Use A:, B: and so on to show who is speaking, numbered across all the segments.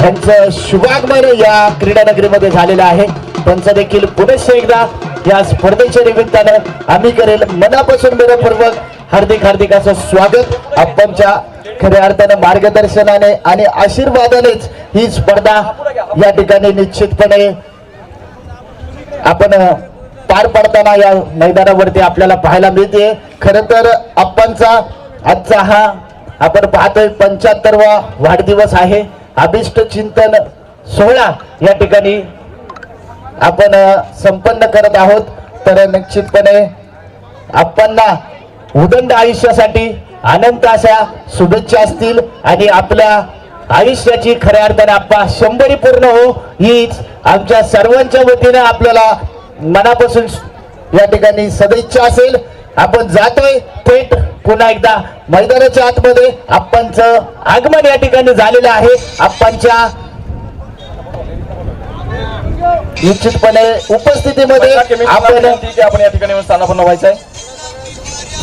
A: यांचं शुभागमन या क्रीडा नगरीमध्ये झालेलं आहे. त्यांचं देखील पुनश्च एकदा या स्पर्धेच्या निमित्तानं आम्ही करेल मनापासून मनपूर्वक हार्दिक हार्दिक असं स्वागत. आपणच्या खऱ्या अर्थानं मार्गदर्शनाने आणि आशीर्वादानेच ही स्पर्धा या ठिकाणी निश्चितपणे आपण पार पडताना या मैदानावरती आपल्याला पाहायला मिळते. खरं तर आपणचा आजचा हा आपण पाहतोय 75वा वाढदिवस आहे. अभिष्ट चिंतन सोहळा या ठिकाणी आपण संपन्न करत आहोत. तर निश्चितपणे आपणना उदंड आयुष्यासाठी अनंत अशा शुभेच्छा असतील आणि आपल्या आयुष्याची खऱ्या अर्थाने आपा 100 पूर्ण हो हीच आमच्या सर्वांच्या वतीने आपल्याला मनापासून या ठिकाणी सदिच्छा असेल. आपण जातोय थेट पुन्हा एकदा मैदानाच्या आतमध्ये. आपणचं आगमन या ठिकाणी झालेलं आहे. आपणच्या निश्चितपणे उपस्थितीमध्ये आपण
B: या ठिकाणी स्थानापन्न व्हायचं आहे.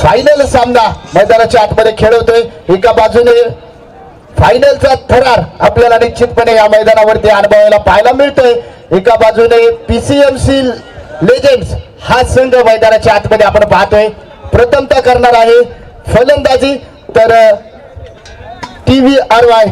A: फायनल सामना मैदानाच्या आतमध्ये खेळवतोय. एका बाजूने फायनलचा थरार आपल्याला निश्चितपणे या मैदानावरती अनुभवायला पाहायला मिळतोय. एका बाजूने पीसीएमसी लेजेंड्स हा संघ मैदानाच्या आतमध्ये आपण पाहतोय. प्रथमतः करणार आहे फलंदाजी. तर TVRY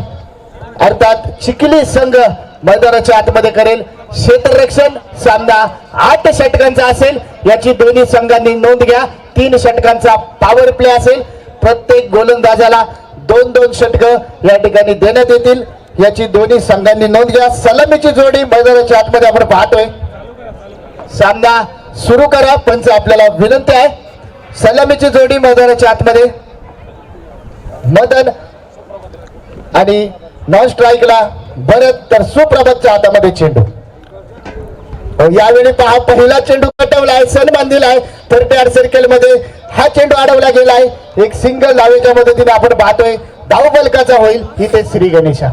A: अर्थात चिखली संघ मैदानाच्या आतमध्ये करेल क्षेत्ररक्षण. सामना 8 षटकांचा असेल याची दोन्ही संघांनी नोंद घ्या. 3 षटकांचा पॉवर प्ले असेल. प्रत्येक गोलंदाजाला 2-2 षटक या ठिकाणी देण्यात येतील याची दोन्ही संघांनी नोंद घ्या. सलामीची जोडी मैदानाच्या आतमध्ये आपण पाहतोय. सामना सुरू करा. पंच आपल्याला विनंती आहे. सलामीची जोडी मैदानाच्या आतमध्ये मदन आणि नॉन स्ट्राईकला भरत. तर सुप्रभातच्या हातामध्ये चेंडू. यावेळी पहा पहिला चेंडू कटवलाय सन्मान दिलाय. 30 सर्कल मध्ये हा चेंडू अडवला गेलाय. एक सिंगल धावेच्या मदतीने आपण पाहतोय धाव फलकाचा होईल इथे श्री गणेशा.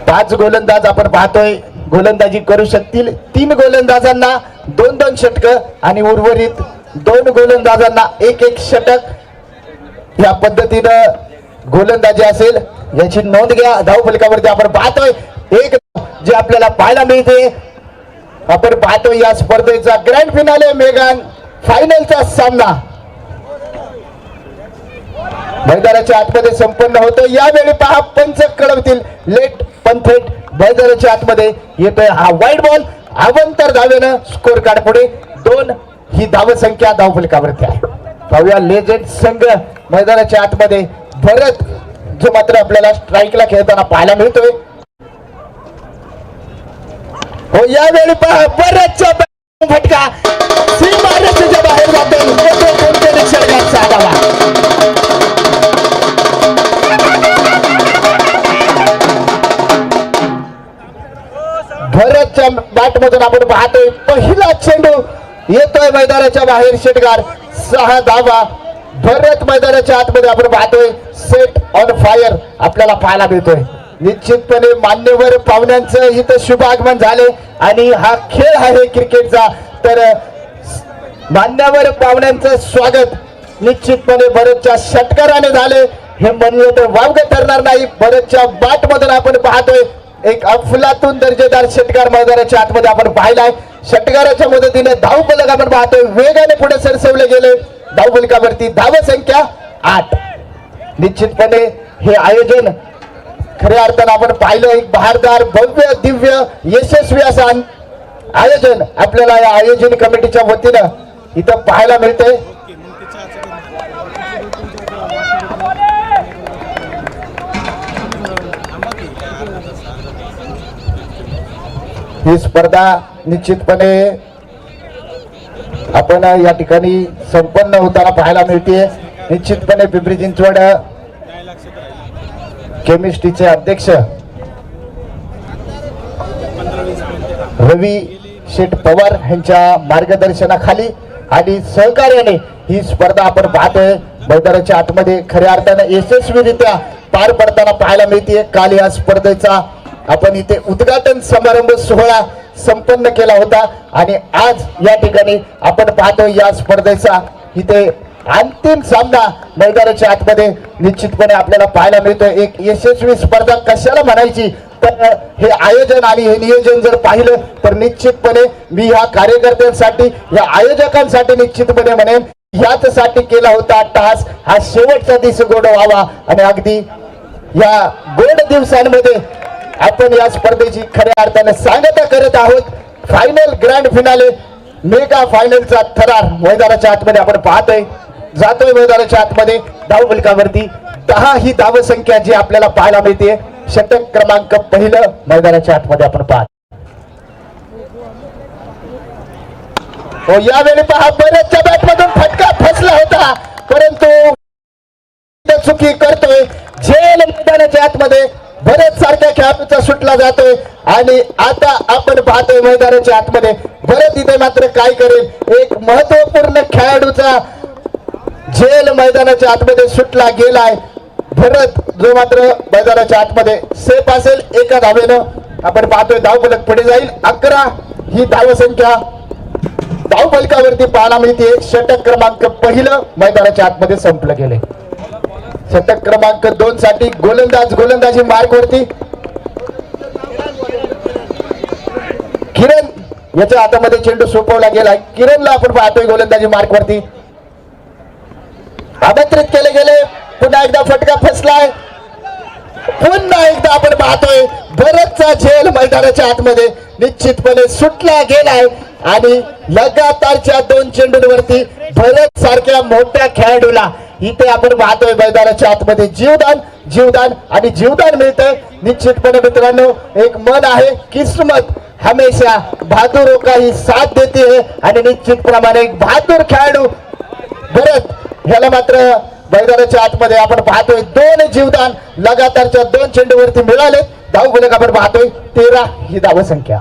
A: पाच गोलंदाज आपण पाहतोय गोलंदाजी करू शकतील. 3 गोलंदाजांना 2-2 षटक आणि उर्वरित 2 गोलंदाजांना 1-1 षटक या पद्धतीनं गोलंदाजी असेल याची नोंद घ्या. धाव फलकावरती आपण पाहतोय एक जे आपल्याला पाहायला मिळते. आपण पाहतोय या स्पर्धेचा ग्रँड फिनाले मेगान फायनलचा सामना मैदानाच्या आतमध्ये संपन्न होतो. यावेळी पहा पंच कळवतील लेट पण थेट मैदानाच्या आतमध्ये येतोय हा वाईड बॉल. अवंतर धावेनं स्कोर कार्ड पुढे 2 ही धाव संख्या धाव फलकावरती आहे. पाहूया लेजेंड संघ मैदानाच्या आतमध्ये भरत जो मात्र आपल्याला स्ट्राईकला खेळताना पाहायला मिळतोय. हो यावेळी पहा भरतचा फटका सीमारेषेच्या बाहेर जातो. भरतच्या बॅट मधून आपण पाहतोय पहिला चेंडू येतोय मैदानाच्या बाहेर. षटकार 6 धावा. भरत मैदानाच्या आतमध्ये आपण पाहतोय सेट ऑन फायर आपल्याला पाहायला मिळतोय. निश्चितपणे मान्यवर पाहुण्यांचं इथं शुभ आगमन झाले आणि हा खेळ आहे क्रिकेटचा. तर मान्यवर पाहुण्यांचं स्वागत निश्चितपणे भरतच्या षटकाराने झाले हे म्हणलं तर वावगं ठरणार नाही. भरतच्या बॅट मधून आपण पाहतोय एक अफलातून दर्जेदार षटकार मैदानाच्या आतमध्ये आपण पाहिलाय. षटकाराच्या मदतीने धाव फलक आपण पाहतोय वेगाने पुढे सरसवले गेले. धाव फलकावरती धाव संख्या 8. निश्चितपणे हे आयोजन खऱ्या अर्थानं आपण पाहिलं एक बहारदार भव्य दिव्य यशस्वी असं आयोजन आपल्याला या आयोजन कमिटीच्या वतीनं इथं पाहायला मिळतंय. ही स्पर्धा निश्चितपणे आपण या ठिकाणी संपन्न होताना पाहायला मिळते. निश्चितपणे पिंपरी चिंचवड केमिस्ट्रीचे अध्यक्ष रवी शेठ पवार यांच्या मार्गदर्शनाखाली आणि सहकार्याने ही स्पर्धा आपण पाहतोय मैदानाच्या आतमध्ये खऱ्या अर्थाने यशस्वीरित्या पार पडताना पाहायला मिळते. काल या स्पर्धेचा आपण इथे उद्घाटन समारंभ सोहळा संपन्न केला होता आणि आज या ठिकाणी आपण पाहतोय या स्पर्धेचा इथे अंतिम सामना मैदानाच्या आतमध्ये निश्चितपणे आपल्याला पाहायला मिळतोय. एक यशस्वी स्पर्धा कशाला म्हणायची तर हे आयोजन आणि हे नियोजन जर पाहिलं तर निश्चितपणे मी ह्या कार्यकर्त्यांसाठी या आयोजकांसाठी निश्चितपणे म्हणेन याचसाठी केला होता टास. हा शेवटचा दिवस गोड व्हावा आणि अगदी या गोड दिवसांमध्ये आपण या स्पर्धेची खऱ्या अर्थाने सांगता करत आहोत. फायनल ग्रँड फिनाले मेगा फायनलचा थरार मैदानाच्या आतमध्ये आपण पाहतोय. जातोय मैदानाच्या आतमध्ये धाव फलकावरती 10 ही धाव संख्या जी आपल्याला पाहायला मिळते. षटक क्रमांक पहिलं मैदानाच्या आतमध्ये आपण पाहतो. यावेळी पहा बरेचच्या बॅटमधून फटका फसला होता परंतु चुकी करतोय. झेल मैदानाच्या आतमध्ये बरेच सारख्या खेळाडूचा सुटला जातोय आणि आता आपण पाहतोय मैदानाच्या आतमध्ये भरत इथे मात्र काय करेल एक महत्वपूर्ण खेळाडूचा झेल मैदानाच्या आतमध्ये सुटला गेलाय. भरत जो मात्र मैदानाच्या आतमध्ये सेफ असेल एका धावेनं आपण पाहतोय धाव फलक पुढे जाईल. 11 ही धाव संख्या धाव फलकावरती पाहायला मिळते. षटक क्रमांक पहिलं मैदानाच्या आतमध्ये संपलं गेले. षटक क्रमांक 2 साठी गोलंदाजी मार्क वरती किरण याच्या हातामध्ये चेंडू सोपवला गेलाय. किरणला आपण पाहतोय गोलंदाजी मार्क वरती आमंत्रित केले गेले. पुन्हा एकदा फटका फसलाय. पुन्हा एकदा आपण पाहतोय भरतचा झेल मैदानाच्या आतमध्ये निश्चितपणे सुटला गेलाय आणि लगातारच्या 2 चेंडूंवरती भरत सारख्या मोठ्या खेळाडूला इथे आपण पाहतोय मैदानाच्या आतमध्ये जीवदान आणि जीवदान मिळतंय. निश्चितपणे मित्रांनो एक मन आहे किस्मत हमेशा बहादुरों का ही साथ देते है आणि निश्चितप्रमाणे एक बहादूर खेळाडू भरत ह्याला मात्र मैदानाच्या आतमध्ये आपण पाहतोय 2 जीवदान लगातारच्या 2 चेंडूवरती मिळाले. धाव फलक आपण पाहतोय 13 ही धाव संख्या.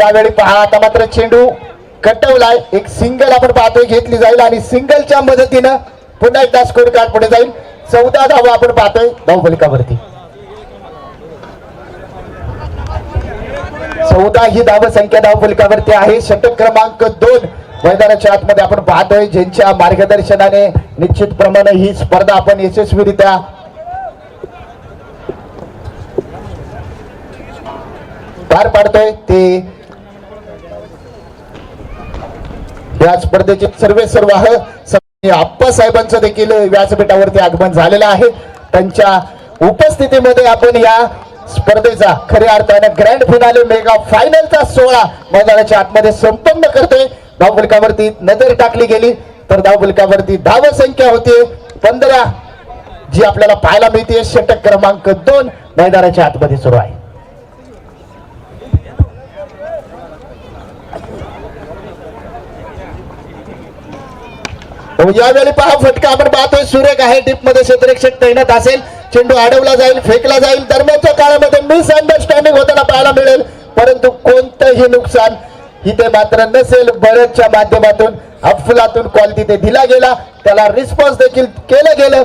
A: यावेळी पहा आता मात्र चेंडू कटवलाय. एक सिंगल आपण पाहतोय घेतली जाईल आणि सिंगलच्या मदतीनं पुन्हा एकदा स्कोर कार्ड पुढे जाईल. 14 धावा आपण पाहतोय धाव फलकावरती. 14 ही धाव संख्या धाव फलकावरती आहे. षटक क्रमांक 2 मैदानाच्या आतमध्ये आपण पाहतोय ज्यांच्या मार्गदर्शनाने निश्चितप्रमाणे ही स्पर्धा आपण यशस्वीरित्या पार पाडतोय ते या स्पर्धेचे सर्व आप्पासाहेबांचं देखील व्यासपीठावरती आगमन झालेलं आहे. त्यांच्या उपस्थितीमध्ये आपण या स्पर्धेचा खऱ्या अर्थाने ग्रँड फिनाले मेगा फायनलचा 16 मैदानाच्या आतमध्ये संपन्न करतोय. धाव फलकावरती नजर टाकली गेली तर धाव फलकावरती धाव संख्या होती 15 जी आपल्याला पाहायला मिळते. षटक क्रमांक 2 मैदानाच्या आतमध्ये सुरू आहे. यावेळी पहा फटका आपण पाहतोय सुरेख आहे. टिप मध्ये क्षेत्ररक्षक तैनात असेल. चेंडू अडवला जाईल फेकला जाईल. दरम्यानच्या काळामध्ये मिसअंडरस्टँडिंग होताना पाहायला मिळेल परंतु कोणतंही नुकसान इथे मात्र नसेल. भरतच्या माध्यमातून अफलातून कॉल तिथे दिला गेला त्याला रिस्पॉन्स देखील केलं गेलं.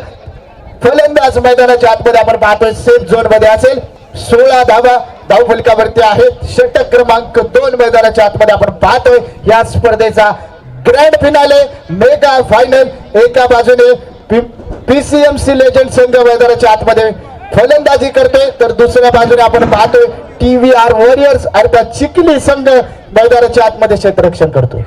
A: फलंदाज मैदानाच्या आतमध्ये आपण पाहतोय सेफ झोन मध्ये असेल. 16 धावा धाव फलकावरती आहेत. षटक क्रमांक 2 मैदानाच्या आतमध्ये आपण पाहतोय या स्पर्धेचा ग्रँड फिनाले मेगा फायनल. एका बाजूने पीसीएमसी लेजंड संघ मैदानाच्या आतमध्ये फलंदाजी करतोय तर दुसऱ्या बाजूने आपण पाहतोय TVR वॉरियर्स अर्थात चिखली संघ मैदानाच्या आतमध्ये क्षेत्ररक्षण करतोय.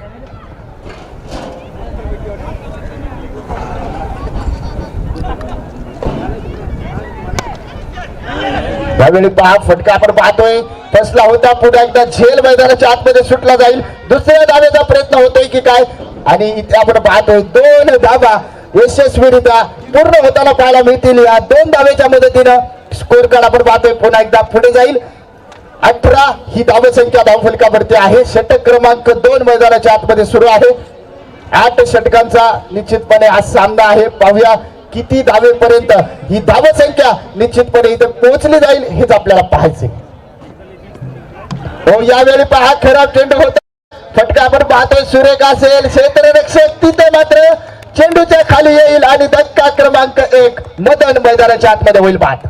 A: यावेळी पहा फटका आपण पाहतोय फसला होता. पुन्हा एकदा झेल मैदानाच्या आतमध्ये सुटला जाईल. दुसऱ्या धावेचा प्रयत्न होतोय की काय आणि इथे आपण पाहतोय 2 धावा यशस्वीरित्या पूर्ण होताना पाहायला मिळतील. या 2 धावेच्या मदतीनं स्कोर कार्ड आपण पाहतोय पुन्हा एकदा पुढे जाईल. 18 ही धाव संख्या धाव फलकावरती आहे. षटक क्रमांक 2 मैदानाच्या आतमध्ये सुरू आहे. 8 षटकांचा निश्चितपणे हा सामना आहे. पाहूया किती धावेपर्यंत ही धाव संख्या निश्चितपणे इथे पोहोचली जाईल हेच आपल्याला पाहायचे. यावेळी पहा खराब चेंडू होता. फटका आपण पाहतोय सुरेख असेल. क्षेत्ररक्षक तिथे मात्र चेंडूच्या खाली येईल आणि धक्का क्रमांक 1 मदन मैदानाच्या आतमध्ये होईल बाद.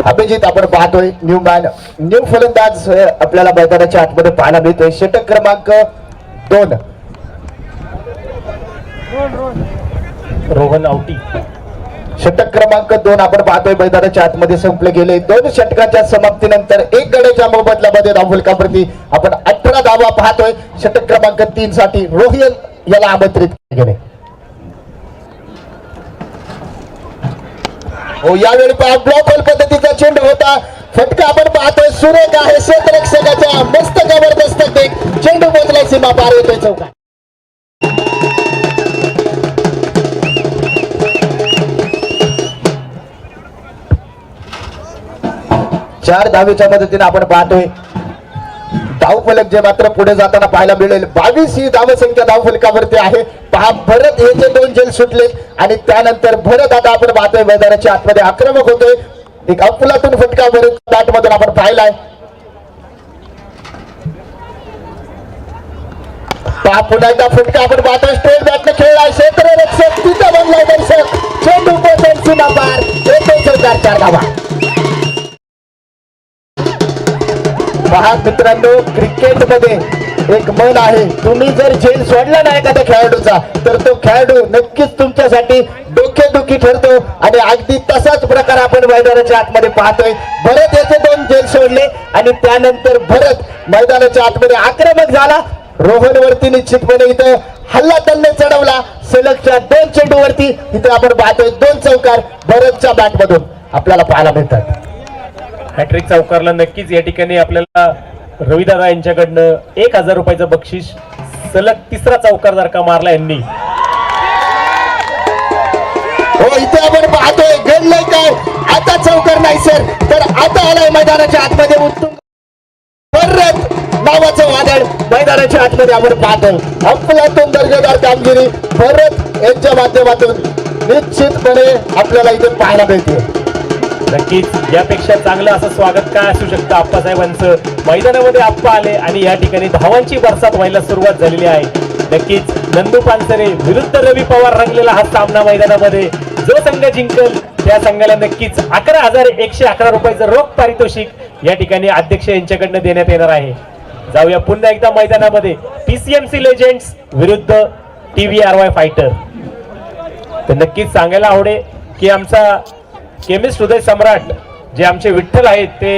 A: अभिजित आपण पाहतोय न्यू फलंदाज आपल्याला मैदानाच्या आतमध्ये पाहायला मिळतोय. षटक क्रमांक 2
C: रोहन आवटी.
A: षटक क्रमांक 2 आपण पाहतोय मैदानाच्या आतमध्ये संपले गेले. 2 षटकाच्या समाप्तीनंतर 1 गड्याच्या मोबदल्यामध्ये धावफलकाप्रती आपण 18 धावा पाहतोय. षटक क्रमांक 3 साठी रोहिल याला आमंत्रित केले. हो, यावेळी ब्लॉक होल पद्धतीचा चेंडू होता. फटका आपण पाहतोय सुरेख आहे. क्षेत्ररक्षकाच्या मस्त जबरदस्त चेंडू मोजला सीमा पार येतोय चौकात. 4 धावेच्या मदतीने आपण पाहतोय धावफलक जे मात्र पुढे जाताना पाहायला मिळेल. 22 ही धावसंख्या धावफलकावरती आहे. पहा, भरत हे जे 2 झेल सुटले आणि त्यानंतर भरत आता आपण पाहतोय मैदानाच्या आतमध्ये आक्रमक होतोय. एक अफलातून फटका भरत बॅट मधून आपण पाहिलाय. पहा, पुन्हा एकदा फटका आपण पाहतोय. स्ट्रेट बॅटने खेळलाय. क्षेत्ररक्षक तिथं बनलाय दर्शक. चेंडू पोहोचेल सीमा पार येते चौकार. 4 धावा. पहा मित्रांनो, क्रिकेटमध्ये एक म्हण आहे, तुम्ही जर झेल सोडला ना एखाद्या खेळाडूचा तर तो खेळाडू नक्कीच तुमच्यासाठी डोकेदुखी ठरतो. आणि अगदी तसाच प्रकार आपण मैदानाच्या आतमध्ये पाहतोय. भरत याचे 2 झेल सोडले आणि त्यानंतर भरत मैदानाच्या आतमध्ये आक्रमक झाला. रोहन वरती निश्चितपणे इथं हल्ला त्यांनी चढवला. सलगच्या 2 चेंडूवरती इथे आपण पाहतोय 2 चौकार भरतच्या बॅट मधून आपल्याला पाहायला मिळतात.
C: हॅट्रिक चौकारला नक्कीच या ठिकाणी आपल्याला रविदादा यांच्याकडनं 1000 रुपयाचं बक्षीस. सलग 3रा चौकार जर का मारला यांनी.
A: हो, इथे आपण पाहतोय घडलंय काय. आता चौकार नाही सर, तर आता आलाय मैदानाच्या आतमध्ये उत्तुंग भरत नावाचं वादळ मैदानाच्या आतमध्ये आपण पाहतोय. अफलातून दर्जेदार कामगिरी भरत यांच्या माध्यमातून निश्चितपणे आपल्याला इथे पाहायला मिळते.
C: नक्कीच यापेक्षा चांगलं असं स्वागत काय असू शकतं आप्पासाहेबांचं. मैदानामध्ये आप्पा आले आणि या ठिकाणी धावांची बरसात व्हायला सुरुवात झालेली आहे. नक्कीच नंदू पानसरे विरुद्ध रवी पवार रंगलेला हा सामना मैदानामध्ये. जो संघ जिंकल त्या संघाला नक्कीच 11,111 रुपयाचं रोख पारितोषिक या ठिकाणी अध्यक्ष यांच्याकडनं देण्यात येणार आहे. जाऊया पुन्हा एकदा मैदानामध्ये. PCMC लेजेंड्स विरुद्ध TVRY फायटर. तर नक्कीच सांगायला आवडेल की आमचा केमिस्ट हृदय सम्राट जे आमचे विठ्ठल आहेत ते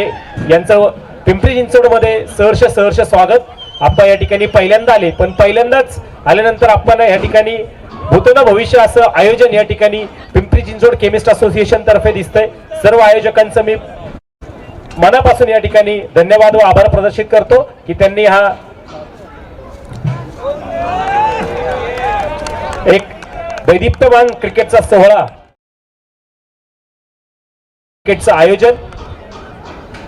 C: यांचं पिंपरी चिंचवडमध्ये सहर्ष स्वागत. आप्पा या ठिकाणी पहिल्यांदा आले, पण पहिल्यांदाच आल्यानंतर आपण या ठिकाणी भूतन भविष्य असं आयोजन या ठिकाणी पिंपरी चिंचवड केमिस्ट असोसिएशन तर्फे दिसतंय. सर्व आयोजकांचं मी मनापासून या ठिकाणी धन्यवाद व आभार प्रदर्शित करतो की त्यांनी हा एक दैदिप्यमान क्रिकेटचा सोहळा क्रिकेटचं आयोजन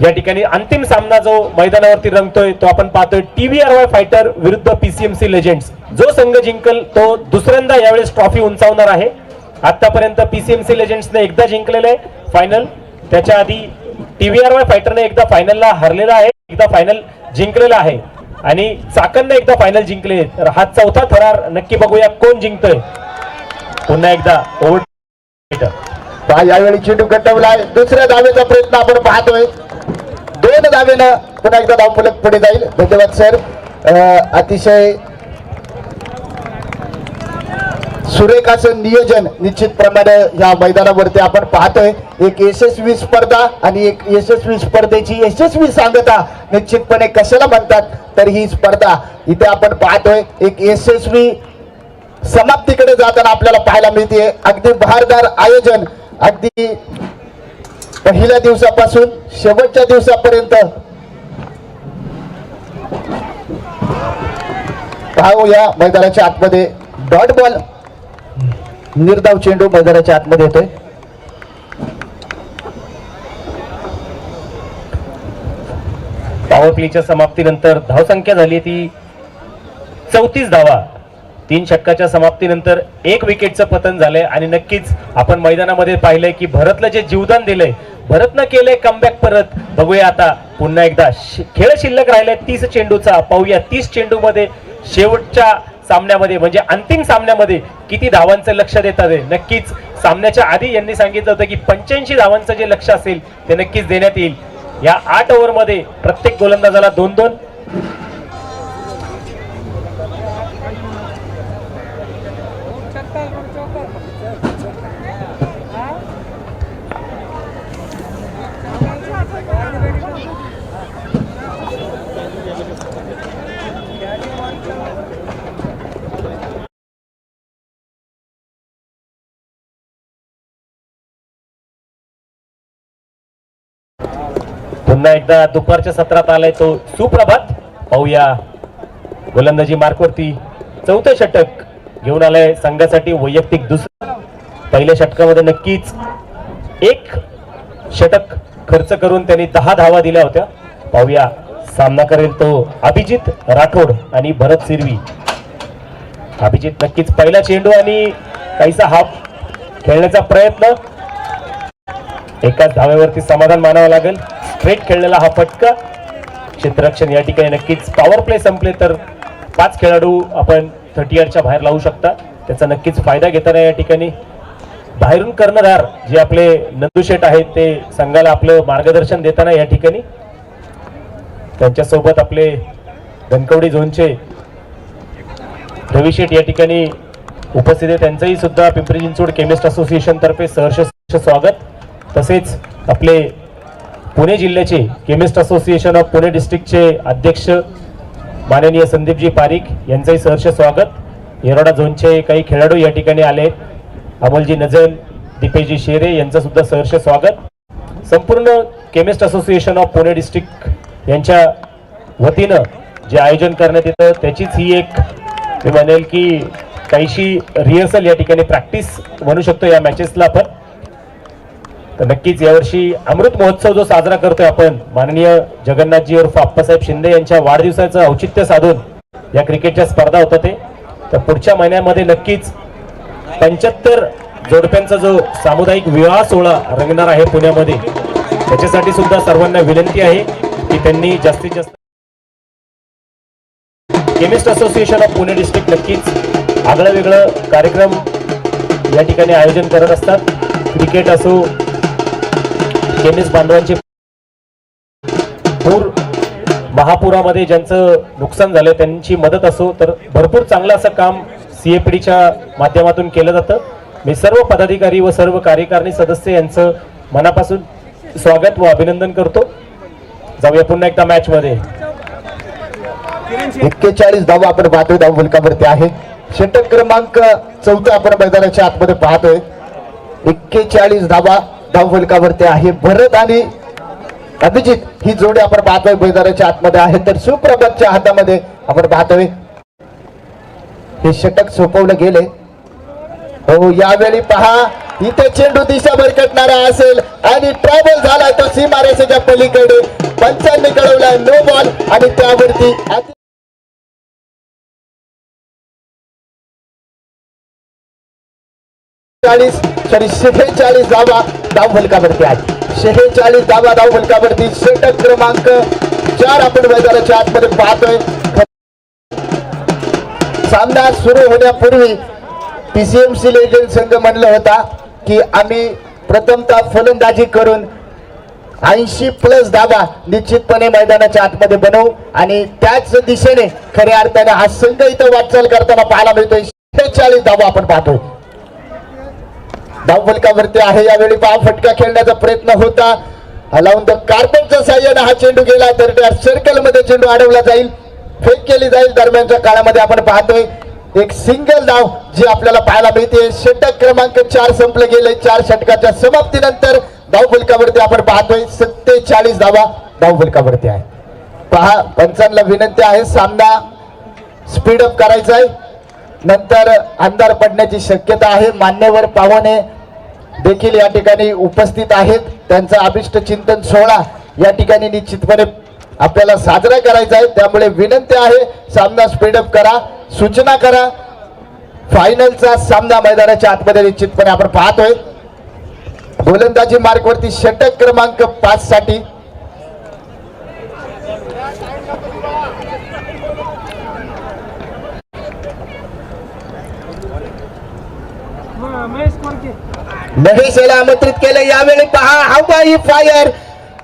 C: या ठिकाणी. अंतिम सामना जो मैदानावरती रंगतोय तो आपण पाहतोय TVRY फायटर विरुद्ध PCMC लेजेंड्स. जो संघ जिंकल तो दुसऱ्यांदा यावेळेस ट्रॉफी उंचावणार आहे. आतापर्यंत PCMC लेजेंड्सने एकदा जिंकलेलं आहे फायनल. त्याच्या आधी TVRY फायटरने एकदा फायनलला हरलेला आहे, एकदा फायनल जिंकलेला आहे आणि चाकणने एकदा फायनल जिंकले. तर हा 4था थरार नक्की बघूया कोण जिंकतोय. पुन्हा एकदा ओव्हर.
A: यावेळी चेंडू गटवलाय. 2ऱ्या धावेचा प्रयत्न आपण पाहतोय. 2 धावेनं पुन्हा एकदा धावफलक पुढे जाईल. धन्यवाद सर. अतिशय सुरेख असं नियोजन निश्चितप्रमाणे या मैदानावरती आपण पाहतोय. एक यशस्वी स्पर्धा आणि एक यशस्वी स्पर्धेची यशस्वी सांगता निश्चितपणे कशाला म्हणतात तर ही स्पर्धा इथे आपण पाहतोय एक यशस्वी समाप्तीकडे जाताना आपल्याला पाहायला मिळते. अगदी बहारदार आयोजन. अगदी पहिल्या दिवसापासून शेवटच्या दिवसापर्यंत पाहूया. मैदानाच्या आतमध्ये डॉट बॉल निर्धाव चेंडू मैदानाच्या आतमध्ये येतोय.
C: पॉवर प्लेच्या समाप्तीनंतर धावसंख्या झाली ती 34 धावा. 3 षटकाच्या समाप्तीनंतर 1 विकेटचं पतन झालंय आणि नक्कीच आपण मैदानामध्ये पाहिलंय की भरतला जे जीवदान दिलंय, भरतनं केलंय कमबॅक परत. बघूया आता पुन्हा एकदा खेळ शिल्लक राहिलाय 30 चेंडूचा. पाहूया 30 चेंडूमध्ये शेवटच्या सामन्यामध्ये म्हणजे अंतिम सामन्यामध्ये किती धावांचं लक्ष देतात आहे. नक्कीच सामन्याच्या आधी यांनी सांगितलं होतं की 85 धावांचं जे लक्ष असेल ते नक्कीच देण्यात येईल. या 8 ओव्हरमध्ये प्रत्येक गोलंदाजाला 2-2. पुन्हा एकदा दुपारच्या सत्रात आलाय तो सुप्रभात. पाहूया गोलंदाजी मार्कवरती चौथं षटक घेऊन आलाय संघासाठी, वैयक्तिक दुसरं. पहिल्या षटकामध्ये नक्कीच एक षटक खर्च करून त्यांनी 10 धावा दिल्या होत्या. पाहूया सामना करेल तो अभिजित राठोड आणि भरत सिरवी. अभिजित नक्कीच पहिला चेंडू आणि काहीसा हाफ खेळण्याचा प्रयत्न. एकाच धावेवरती समाधान मानावं लागेल. स्ट्रेट खेळलेला हा फटका. क्षेत्ररक्षण या ठिकाणी नक्कीच पॉवर प्ले संपले तर 5 खेळाडू आपण 30 बाहेर लावू शकता. त्याचा नक्कीच फायदा घेताना या ठिकाणी बाहेरून कर्णधार जे आपले नंदू शेठ आहेत ते संघाला आपलं मार्गदर्शन देताना या ठिकाणी त्यांच्यासोबत आपले धनकवडी झोनचे रवी शेठ या ठिकाणी उपस्थित आहे. त्यांचंही सुद्धा पिंपरी चिंचवड केमिस्ट असोसिएशन तर्फे सहर्ष स्वागत. तसेच आपले पुणे जिल्ह्याचे केमिस्ट असोसिएशन ऑफ पुणे डिस्ट्रिक्टचे अध्यक्ष माननीय संदीपजी पारिक यांचंही सहर्ष स्वागत. येरोडा झोनचे काही खेळाडू या ठिकाणी आले. अमोलजी नजल, दीपेशजी शेरे यांचं सुद्धा सहर्ष स्वागत. संपूर्ण chemist association of Pune district यांच्या वतीनं जे आयोजन करण्यात येतं त्याचीच ही एक मी म्हणेल की काहीशी रिहर्सल या ठिकाणी प्रॅक्टिस म्हणू शकतो या मॅचेसला आपण. तर नक्कीच यावर्षी अमृत महोत्सव जो साजरा करतोय आपण माननीय जगन्नाथजी उर्फ आप्पासाहेब शिंदे यांच्या वाढदिवसाचं औचित्य साधून या क्रिकेटच्या स्पर्धा होतात ते. तर पुढच्या महिन्यामध्ये नक्कीच 75 जोडप्यांचा जो सामुदायिक विवाह सोहळा रंगणार आहे पुण्यामध्ये. त्याच्यासाठी सुद्धा सर्वांना विनंती आहे की त्यांनी जास्तीत जास्त chemist association of Pune district नक्कीच आगळं वेगळं कार्यक्रम या ठिकाणी आयोजन करत असतात. क्रिकेट असो, केमिस्ट बांधवांचे पूर महापुरामध्ये ज्यांचं नुकसान झालं त्यांची मदत असो, तर भरपूर चांगलं असं काम CAPDच्या माध्यमातून केलं जातं. मी सर्व पदाधिकारी व सर्व कार्यकारिणी सदस्य यांचं मनापासून स्वागत व अभिनंदन करतो. जाऊया पुन्हा एकदा मॅच मध्ये.
A: 41 धावा आपण पाहतोय. धाव फलकावरती आहे षटक क्रमांक 4 आपण मैदानाच्या आतमध्ये पाहतोय. 41 धावा धाव फलकावरती आहे. भरत आणि अभिजित ही जोडी आपण पाहतोय मैदानाच्या आतमध्ये आहे. तर सुप्रभातच्या हातामध्ये आपण पाहतोय हे षटक सोपवलं गेले. हो, यावेळी पहा इथे चेंडू दिशा भरकटणारा असेल आणि ट्रॅव्हल झाला तो सीमारेषेच्या पलीकडे. पंचांनी कळवलाय नो बॉल आणि त्यावरती 46 धावा धाव फलकावरती आहे. 46 धावा धाव फलकावरती. षटक क्रमांक 4 आपण मैदानाच्या आतमध्ये पाहतोय. सामना सुरू होण्यापूर्वी PCMC लेजंड संघ म्हणलं होता की आम्ही प्रथमतः फलंदाजी करून 80+ धावा निश्चितपणे मैदानाच्या आतमध्ये बनवू आणि त्याच दिशेने खऱ्या अर्थाने हा संघ इथं वाटचाल करताना पाहायला मिळतोय. 46 धावा आपण पाहतोय. धाव फलकावरती आहे. यावेळी पहा फटका खेळण्याचा प्रयत्न होता. लावून द कार्पेटच्या साह्याने हा चेंडू गेला तर त्या सर्कल मध्ये चेंडू अडवला जाईल, फेक केली जाईल. दरम्यानच्या काळामध्ये आपण पाहतोय एक सिंगल धाव जी आपल्याला पाहायला मिळते. षटक क्रमांक 4 संपले गेले. 4 षटकाच्या समाप्तीनंतर धाव फलकावरती आपण पाहतोय 47 धावा धाव फलकावरती आहे. पहा पंचांना विनंती आहे सामना स्पीड अप करायचा आहे. नंतर अंधार पडण्याची शक्यता आहे. मान्यवर पाहुणे देखील या ठिकाणी उपस्थित आहेत. त्यांचा अभिष्ट चिंतन सोहळा या ठिकाणी निश्चितपणे आपल्याला साजरा करायचा आहे. त्यामुळे विनंती आहे सामना स्पीडअप करा, सूचना करा. फायनलचा सामना मैदानाच्या आतमध्ये निश्चितपणे आपण पाहतोय. गोलंदाजी मार्कवरती षटक क्रमांक 5 साठी महेश याला आमंत्रित केलं. यावेळी पहा हवाई फायर,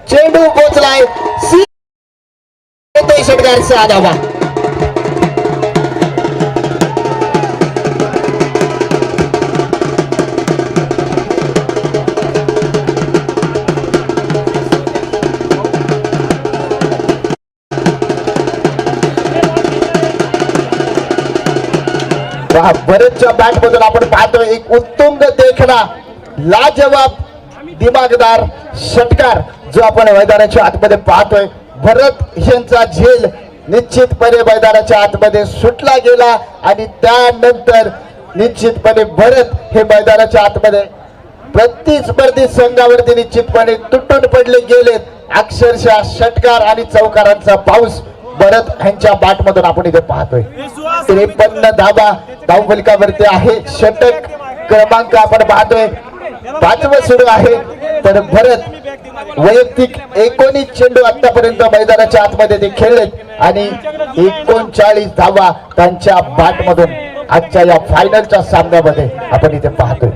A: चेंडू पोचलाय षटकार 6 धावा. बरेचच्या बॅट मधून आपण पाहतोय एक उत्तुंग देखणा लाजवाब दिमागदार षटकार जो आपण मैदानाच्या आतमध्ये पाहतोय. भरत यांचा झेल निश्चितपणे मैदानाच्या आतमध्ये सुटला गेला आणि त्यानंतर निश्चितपणे भरत हे मैदानाच्या आतमध्ये प्रतिस्पर्धी संघावरती निश्चितपणे तुटून पडले गेलेत. अक्षरशः षटकार आणि चौकारांचा पाऊस भरत यांच्या बॅटमधून आपण इथे पाहतोय. 53 धावा धावफलकावरती आहे. षटक क्रमांक आपण पाहतोय 5वं सुरू आहे. तर भरत वैयक्तिक 19 चेंडू आतापर्यंत मैदानाच्या आतमध्ये ते खेळलेत आणि 39 धावा त्यांच्या बॅटमधून आजच्या या फायनलच्या सामन्यामध्ये आपण इथे पाहतोय.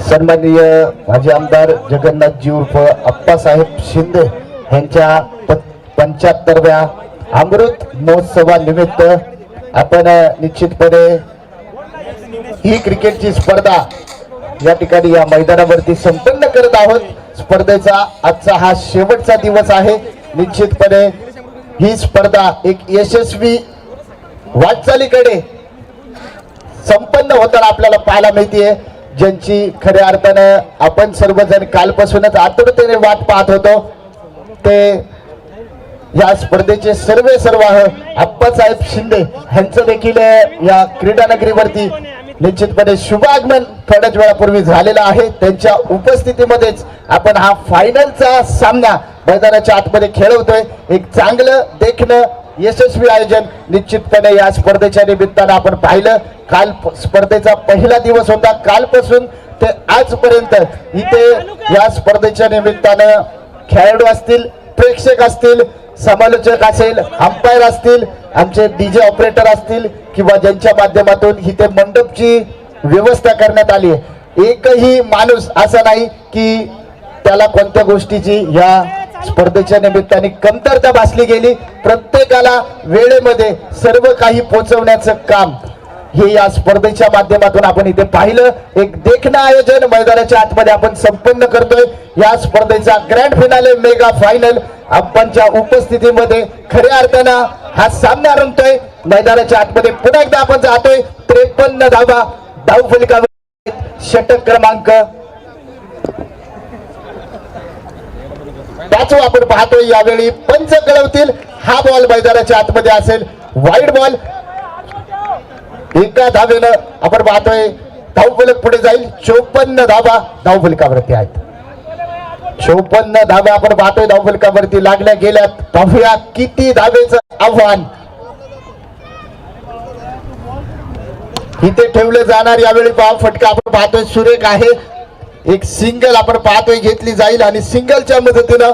A: सन्माननीय माजी आमदार जगन्नाथजी उर्फ अप्पासाहेब शिंदे यांच्या 75व्या अमृत महोत्सवानिमित्त आपण निश्चितपणे ही क्रिकेटची स्पर्धा या ठिकाणी या मैदानावरती संपन्न करत आहोत. स्पर्धेचा आजचा हा शेवटचा दिवस आहे. निश्चितपणे ही स्पर्धा एक यशस्वी वाटचालीकडे संपन्न होताना आपल्याला पाहायला मिळतेय. ज्यांची खऱ्या अर्थानं आपण सर्वजण कालपासूनच आतुरतेने वाट पाहत होतो ते या स्पर्धेचे सर्व अप्पासाहेब शिंदे यांचं देखील या क्रीडा नगरीवरती निश्चितपणे शुभागमन थोड्याच वेळापूर्वी झालेला आहे. त्यांच्या उपस्थितीमध्येच आपण हा फायनलचा सामना मैदानाच्या आतमध्ये खेळवतोय. एक चांगलं देखणं यशस्वी आयोजन निश्चितपणे या स्पर्धेच्या निमित्तानं आपण पाहिलं. काल स्पर्धेचा पहिला दिवस होता. कालपासून ते आजपर्यंत इथे या स्पर्धेच्या निमित्तानं खेळाडू असतील, प्रेक्षक असतील, समालोचक असेल, अंपायर असतील, आमचे डीजे ऑपरेटर असतील किंवा ज्यांच्या माध्यमातून इथे मंडपची व्यवस्था करण्यात आली आहे. एकही माणूस असा नाही की त्याला कोणत्या गोष्टीची या स्पर्धेच्या निमित्ताने कमतरता भासली गेली. प्रत्येकाला वेळेमध्ये सर्व काही पोहोचवण्याचं काम हे या स्पर्धेच्या माध्यमातून आपण इथे पाहिलं. एक देखणं आयोजन मैदानाच्या आतमध्ये आपण संपन्न करतोय. या स्पर्धेचा ग्रँड फिनाले मेगा फायनल आपणच्या उपस्थितीमध्ये खऱ्या अर्थानं हा सामना रंगतोय. मैदानाच्या आतमध्ये पुन्हा एकदा आपण जातोय. 53 धावा धावफलकावर. षटक क्रमांक 5 आपण पाहतोय. यावेळी पंच कळवतील. हा बॉल मैदानाच्या आतमध्ये असेल वाईड बॉल. एका धावेनं आपण पाहतोय धावफलक पुढे जाईल. 54 धावा धावफलकावरती आहेत. 54 धावा आपण पाहतोय धावफलकावरती लागल्या गेल्यात. पाहूया किती धावेचं आव्हान इथे ठेवलं जाणार. यावेळी फटका आपण पाहतोय सुरेख आहे. एक सिंगल आपण पाहतोय घेतली जाईल आणि सिंगलच्या मदतीनं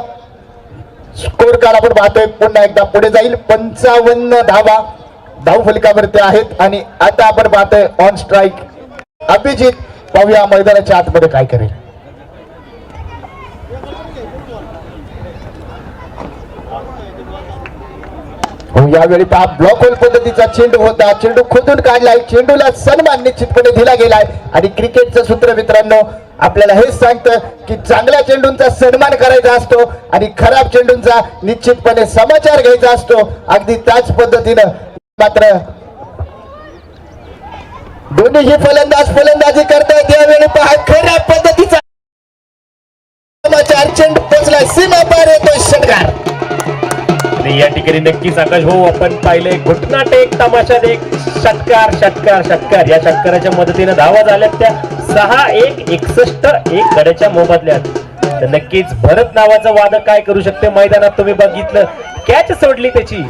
A: स्कोर कार्ड आपण पाहतोय पुन्हा एकदा पुढे जाईल. 55 धावा धावफलकावरती आहेत आणि आता आपण पाहतोय ऑन स्ट्राईक अभिजित. पाहूया मैदानाच्या आतमध्ये काय करेल. यावेळी पहा ब्लॉक होल पद्धतीचा चेंडू होता. चेंडू खोदून काढलाय. चेंडूला सन्मान निश्चितपणे दिला गेलाय आणि क्रिकेटचं सूत्र मित्रांनो आपल्याला हेच सांगतं की चांगल्या चेंडूंचा सन्मान करायचा असतो आणि खराब चेंडूंचा निश्चितपणे समाचार घ्यायचा असतो. अगदी त्याच पद्धतीनं मात्र दोन्हीही फलंदाजी करतायत. यावेळी पहा खऱ्या पद्धतीचा समाचार. चेंडू पोचला सीमा पार येतोय षटकार.
C: या ठिकाणी नक्कीच आकाश भाऊ आपण पाहिले घुटनाटेक तमाशात एक षटकार या षटकाराच्या मदतीने धावा झाल्यात त्या 6-1-61 एक गड्याच्या मोबदल्यात. तर नक्कीच भरत नावाचा वादक काय करू शकते मैदानात तुम्ही बघितलं. कॅच सोडली त्याची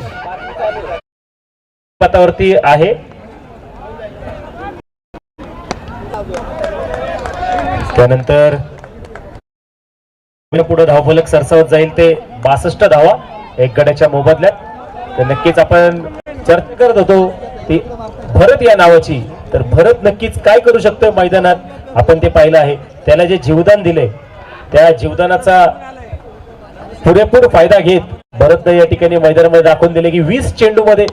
C: पथावरती आहे. त्यानंतर पुढे धावफलक सरसावत जाईल ते 62 धावा एक गड्याच्या मोबदल्यात. तर नक्कीच आपण चर्चा करत होतो ती भरत या नावाची. तर भरत नक्कीच काय करू शकतोय मैदानात आपण ते पाहिलं आहे. त्याला जे जीवदान दिले त्या जीवदानाचा पुरेपूर फायदा घेत भरतनं या ठिकाणी मैदानामध्ये दाखवून दिले की 20 चेंडू मध्ये.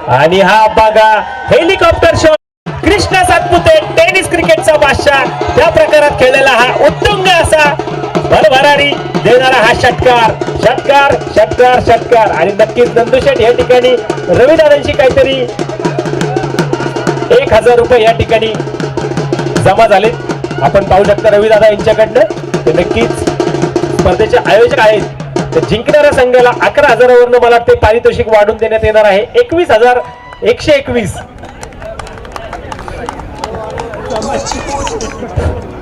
C: आणि हा बघा helicopter shot. Krishna Satpute tennis क्रिकेटचा बादशाह त्या प्रकारात खेळलेला हा उत्तुंग असा भरभरारी देणारा हा षटकार षटकार षटकार षटकार. आणि नक्कीच नंदुशेठ या ठिकाणी रविदादांची काहीतरी 1000 रुपये या ठिकाणी जमा झाले आपण पाहू शकता रविदादा यांच्याकडनं. ते नक्कीच स्पर्धेचे आयोजक आहेत. तर जिंकणाऱ्या संघाला 11,000वरून मला ते पारितोषिक वाढून देण्यात येणार आहे 21,121.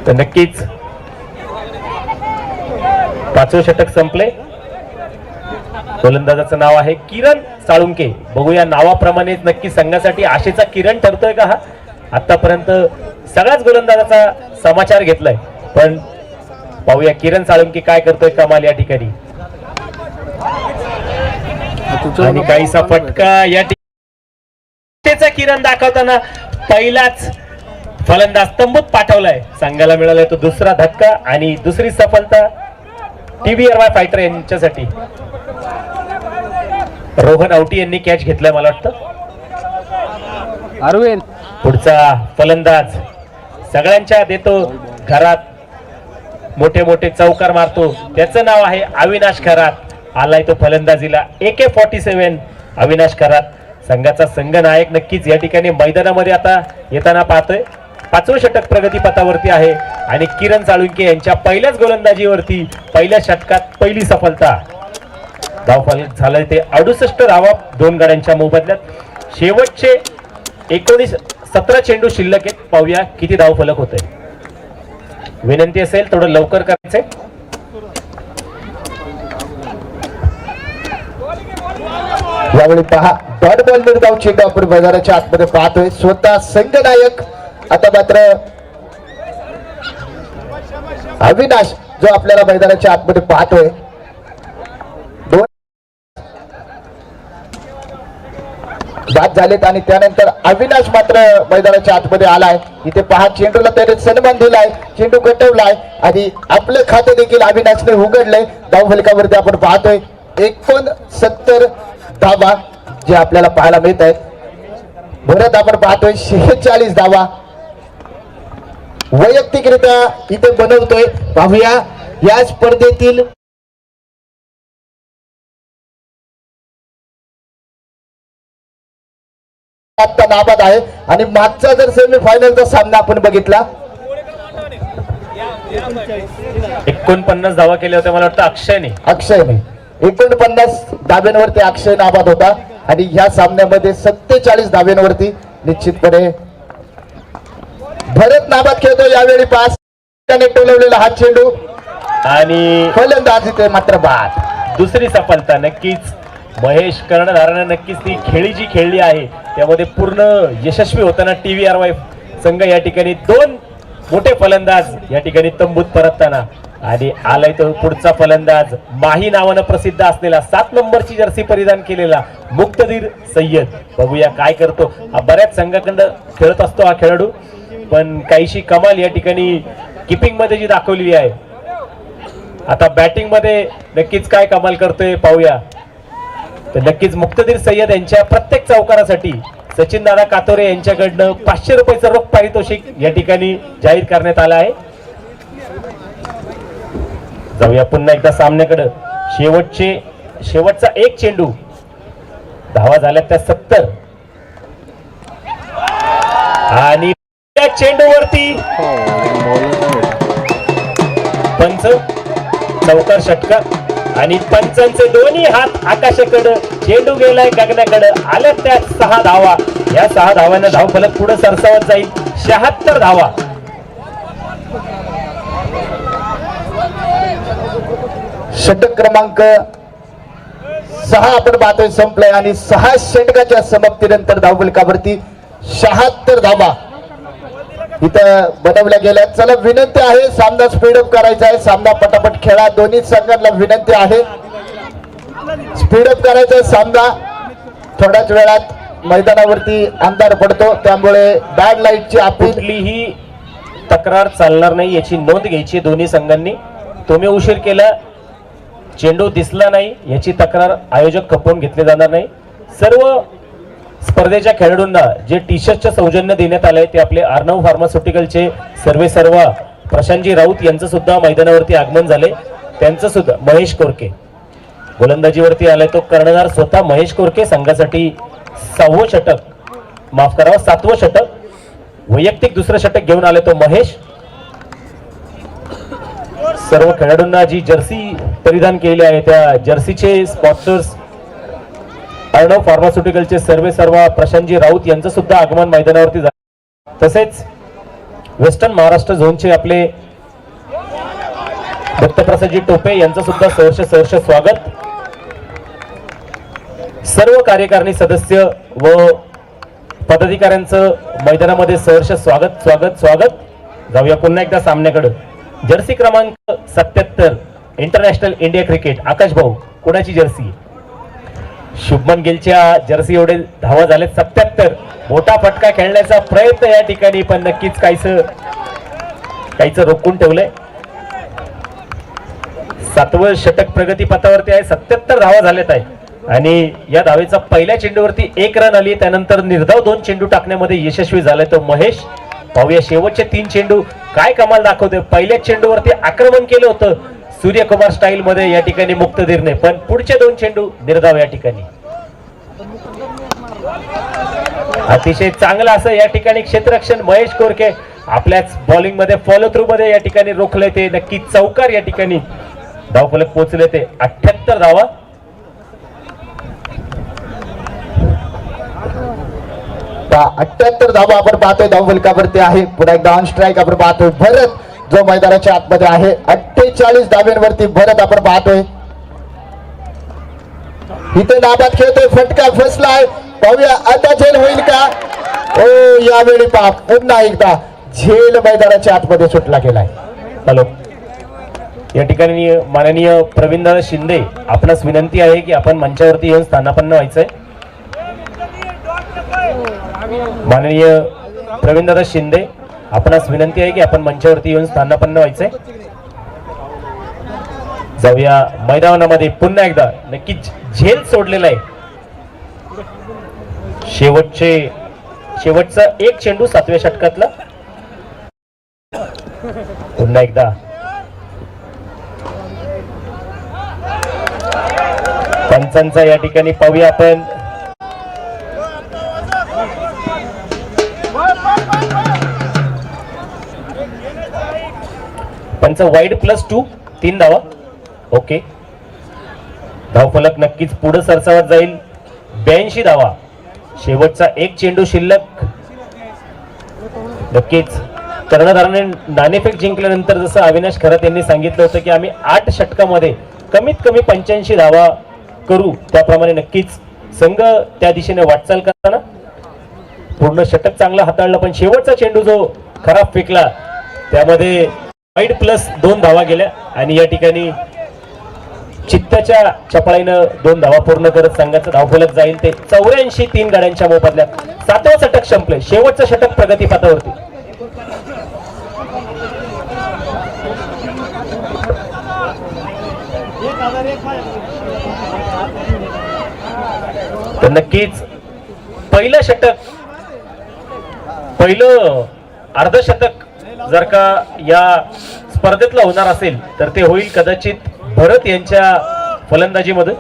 C: तर नक्कीच 5वे षटक संपले. गोलंदाजाचं नाव आहे किरण साळुंके. बघूया नावाप्रमाणेच नक्की संघासाठी आशेचा किरण ठरतोय का हा. आतापर्यंत सगळ्याच गोलंदाजाचा समाचार घेतलाय पण पाहूया किरण साळुंके काय करतोय कमाल या ठिकाणी. आणि काहीसा फटका या ठिकाणी किरण दाखवताना पहिलाच फलंदाज तंबूत पाठवलाय. संघाला मिळालाय तो दुसरा धक्का आणि दुसरी सफलता TVRY फायटर यांच्यासाठी. रोहन आवटी यांनी कॅच घेतलाय मला वाटतं.
D: अरविंद
C: पुढचा फलंदाज सगळ्यांच्या देतो घरात मोठे मोठे चौकार मारतो त्याचं नाव आहे अविनाश खरात. आलाय तो फलंदाजीला AK-47 अविनाश खरात. संघाचा संघनायक नक्कीच या ठिकाणी मैदानामध्ये आता येताना पाहतोय. 5वं षटक प्रगती पथावरती आहे आणि किरण साळुंके यांच्या पहिल्याच गोलंदाजीवरती पहिल्या षटकात पहिली सफलता. धावफलक झालंय ते 68 धावा 2 गड्यांच्या मोबदल्यात. शेवटचे 17 चेंडू शिल्लक आहेत. पाहूया किती धावफलक होतंय. विनंती असेल थोडं लवकर करायचंय.
A: यावेळी पहा डॉट बॉल निर्धाव चेंडू आपण मैदानाच्या आतमध्ये पाहतोय. स्वतः संघनायक आता मात्र अविनाश जो आपल्याला मैदानाच्या आतमध्ये पाहतोय. बाद झालेत आणि त्यानंतर अविनाश मात्र मैदानाच्या आतमध्ये आलाय. इथे पहा चेंडूला त्याने सन्मान दिलाय. चेंडू कटवलाय आणि आपलं खाते देखील अविनाशने उघडलंय. धावफलकावरती आपण पाहतोय 69 धावा जे आपल्याला पाहायला मिळत आहेत. भरत आपण पाहतोय 46 धावा वैयक्तिकरित्या इथे बनवतोय. पाहूया या स्पर्धेतील आता नाबाद आहे आणि मागचा जर सेमीफायनलचा सामना आपण बघितला
C: 49 धावा केल्या होत्या मला वाटतं अक्षयने
A: 49 धाब्यांवरती अक्षय नाबाद होता आणि ह्या सामन्यामध्ये 47 धाब्यांवरती निश्चितपणे भरत नाबाद खेळतो. यावेळी 5 टोलवलेला हा चेंडू
C: आणि
A: फलंदाज इथे मात्र बाद.
C: दुसरी सफलता. नक्कीच महेश कर्णधाराने नक्कीच ती खेळी जी खेळली आहे त्यामध्ये पूर्ण यशस्वी होताना TVRY संघ या ठिकाणी 2 मोठे फलंदाज या ठिकाणी तंबूत परतताना. आणि आलाय तो पुढचा फलंदाज माही नावानं प्रसिद्ध असलेला 7 नंबरची जर्सी परिधान केलेला मुक्तदीर सय्यद. बघूया काय करतो. बऱ्याच संघाकडं खेळत असतो हा खेळाडू पण काहीशी कमाल या ठिकाणी किपिंग मध्ये जी दाखवली आहे. आता बॅटिंग मध्ये नक्कीच काय कमाल करतोय पाहूया. तर नक्कीच मुक्तदीर सय्यद यांच्या प्रत्येक चौकारासाठी सचिन दादा कातोरे यांच्याकडनं 500 रुपयाचं रोख पारितोषिक या ठिकाणी जाहीर करण्यात आलं आहे. जाऊया पुन्हा एकदा सामन्याकडे. शेवटचा एक चेंडू. धावा झाल्या त्या 70 आणि त्या चेंडूवरती पंच चौकार षटकार आणि पंचांचे दोन्ही हात आकाशाकडे. चेंडू गेलाय गगनाकडे. आल्या त्या 6 धावा. या 6 धावांना धावफलक पुढे सरसावत जाईल 76 धावा.
A: षटक क्रमांक 6 आपण पाहतोय संपलंय आणि 6 षटकाच्या समाप्तीनंतर धावफलकावरती 76 धावा इथं बनवल्या गेल्या. चला विनंती आहे, सामना स्पीडअप करायचा आहे, सामना पटापट खेळा. दोन्ही संघांना विनंती आहे, स्पीडअप करायचा आहे सामना. थोड्याच वेळात मैदानावरती अंधार पडतो, त्यामुळे बॅड लाईटची अपील.
C: कुठलीही तक्रार चालणार नाही याची नोंद घ्यायची दोन्ही संघांनी. तुम्ही उशीर केला, चेंडू दिसला नाही याची तक्रार आयोजक खपवून घेतले जाणार नाही. सर्व स्पर्धेच्या खेळाडूंना जे टी शर्टचं सौजन्य देण्यात आलंय ते आपले अर्णव फार्मास्युटिकलचे सर्व प्रशांतजी राऊत यांचं सुद्धा मैदानावरती आगमन झाले. त्यांचं सुद्धा महेश कोरके गोलंदाजीवरती आलाय, तो कर्णधार स्वतः महेश कोरके. संघासाठी 6वं षटक, माफ करावं 7वं षटक, वैयक्तिक दुसरं षटक घेऊन आले तो महेश. सर्व खेळाडूंना जी जर्सी परिधान केली आहे त्या जर्सीचे स्पॉन्सर्स अर्णव फार्मास्युटिकलचे सर्व प्रशांतजी राऊत यांचं सुद्धा आगमन मैदानावरती झालं. तसेच वेस्टर्न महाराष्ट्र झोनचे आपले दत्तप्रसादजी टोपे यांचं सुद्धा सहर्ष स्वागत. सर्व कार्यकारिणी सदस्य व पदाधिकाऱ्यांचं मैदानामध्ये सहर्ष स्वागत. जाऊया पुन्हा एकदा सामन्याकडे. जर्सी क्रमांक 77 इंटरनॅशनल इंडिया क्रिकेट. आकाश भाऊ, कोणाची जर्सी? शुभमन गिलच्या जर्सी एवढे धावा झाले 77. मोठा फटका खेळण्याचा प्रयत्न या ठिकाणी, पण नक्कीच काहीच रोखून ठेवलंय. 7वं षटक प्रगतीपथावरती आहे. 77 धावा झाल्यात आहे आणि या धावेचा पहिल्या चेंडूवरती 1 रन आली. त्यानंतर निर्धाव 2 चेंडू टाकण्यामध्ये यशस्वी झालाय तो महेश. पाहूया शेवटचे 3 चेंडू काय कमाल दाखवते. पहिल्याच चेंडूवरती आक्रमण केलं होतं सूर्यकुमार स्टाईल मध्ये या ठिकाणी मुक्तधीरने, पण पुढचे 2 चेंडू निर्धाव या ठिकाणी. अतिशय चांगलं असं या ठिकाणी क्षेत्ररक्षण महेश कोरके आपल्याच बॉलिंग मध्ये फॉलो थ्रू मध्ये या ठिकाणी रोखले. ते नक्की चौकार या ठिकाणी धावफलक पोहोचले. ते 78 धावा.
A: त्या 78 धावा आपण पाहतोय धावफलकावरती आहे. पुन्हा एकदा ऑन स्ट्राईक आपण पाहतोय भरत, जो मैदानाच्या आतमध्ये आहे. 48 धाव्यांवरती भरत आपण पाहतोय. इथे नाबाद खेळतोय, फटका फसलाय. पाहूया आता झेल होईल का? ओ, यावेळी पहा पुन्हा एकदा झेल मैदानाच्या आतमध्ये सुटला गेलाय.
C: हॅलो, या ठिकाणी माननीय प्रवीणदादा शिंदे, आपणास विनंती आहे की आपण मंचावरती येऊन स्थानापन्न व्हायचंय. माननीय प्रवीणदादा शिंदे, आपणास विनंती आहे की आपण मंचावरती येऊन स्थानापन्न व्हायचंय. जाऊया मैदानामध्ये पुन्हा एकदा. नक्कीच झेल सोडलेला आहे. शेवटचा 1 चेंडू 7व्या षटकातला. पुन्हा एकदा पंचांचा या ठिकाणी पाहूया आपण. पंच वाईड +2, 3 धावा. ओके, धावफलक नक्कीच पुढे सरसावत जाईल. 82 धावा. शेवटचा 1 चेंडू शिल्लक. नक्कीच कर्णधाराने नाणेफेक जिंकल्यानंतर जसं अविनाश खरात यांनी सांगितलं होतं की आम्ही 8 षटकामध्ये कमीत कमी 85 धावा करू, त्याप्रमाणे नक्कीच संघ त्या दिशेने वाटचाल करताना पूर्ण षटक चांगला हाताळलं. पण शेवटचा चेंडू जो खराब फेकला त्यामध्ये वाईड +2 धावा गेल्या आणि या ठिकाणी चित्ताच्या चपळाईनं 2 धावा पूर्ण करत संघाचं धावफलक जाईल ते 84. 3 गाड्यांच्या मोबदल्यात 7वं षटक संपले. शेवटचं षटक प्रगतीपथावरती. तर नक्कीच पहिलं अर्धशतक जर का या स्पर्धेतला होणार असेल तर ते होईल कदाचित भरत यांच्या फलंदाजीमध्ये.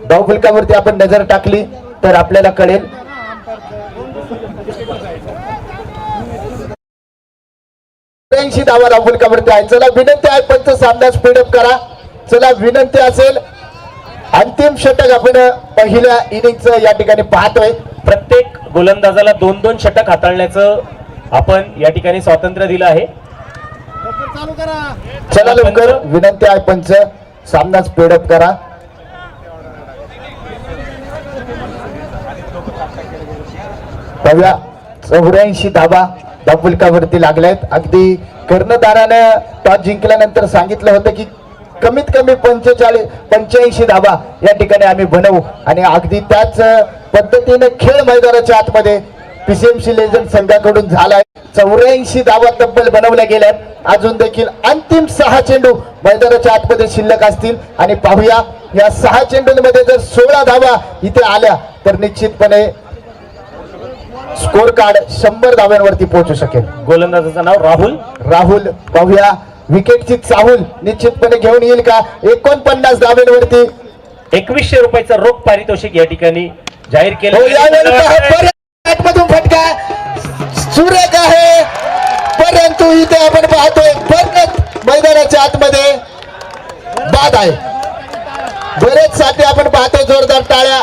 A: धावफलकावरती आपण नजर टाकली तर आपल्याला कळेल. धावा धावफलकावरती आहे. चला विनंती आहे पंच सामना स्पीडअप करा. चला विनंती असेल. अंतिम षटक आपण पहिल्या इनिंगचं या ठिकाणी पाहतोय.
C: प्रत्येक गोलंदाजाला 2-2 षटक हाताळण्याचं आपण या ठिकाणी स्वातंत्र्य दिलं आहे.
A: चला लवकर विनंती आहे पंच सामना स्पीडअप करा. बघा 84 धावा धावफलकावरती लागल्यात. अगदी कर्णधारानं टॉस जिंकल्यानंतर सांगितलं होतं की कमीत कमी 85 धावा या ठिकाणी आम्ही बनवू आणि अगदी त्याच पद्धतीने खेळ मैदानाच्या आतमध्ये पीसीएमसी लेजंड संघाकडून झालाय. 84 धावा तब्बल बनवल्या गेल्यात. अजून देखील अंतिम 6 चेंडू मैदानाच्या आतमध्ये शिल्लक असतील आणि पाहूया या 6 चेंडूंमध्ये जर 16 धावा इथे आल्या तर निश्चितपणे स्कोर कार्ड 100 धाव्यांवरती पोहोचू शकेल.
C: गोलंदाजाचं नाव राहुल.
A: पाहूया विकेटची चाहूल निश्चितपणे घेऊन येईल का. 49 धाव्यांवरती
C: 2100 रुपयाचं रोख पारितोषिक या ठिकाणी जाहीर केलं.
A: मधून फटका सुरेख आहे परंतु इथे आपण पाहतोय परत मैदानाच्या आतमध्ये बाद आहे. बरेच साठी आपण पाहतोय जोरदार टाळ्या.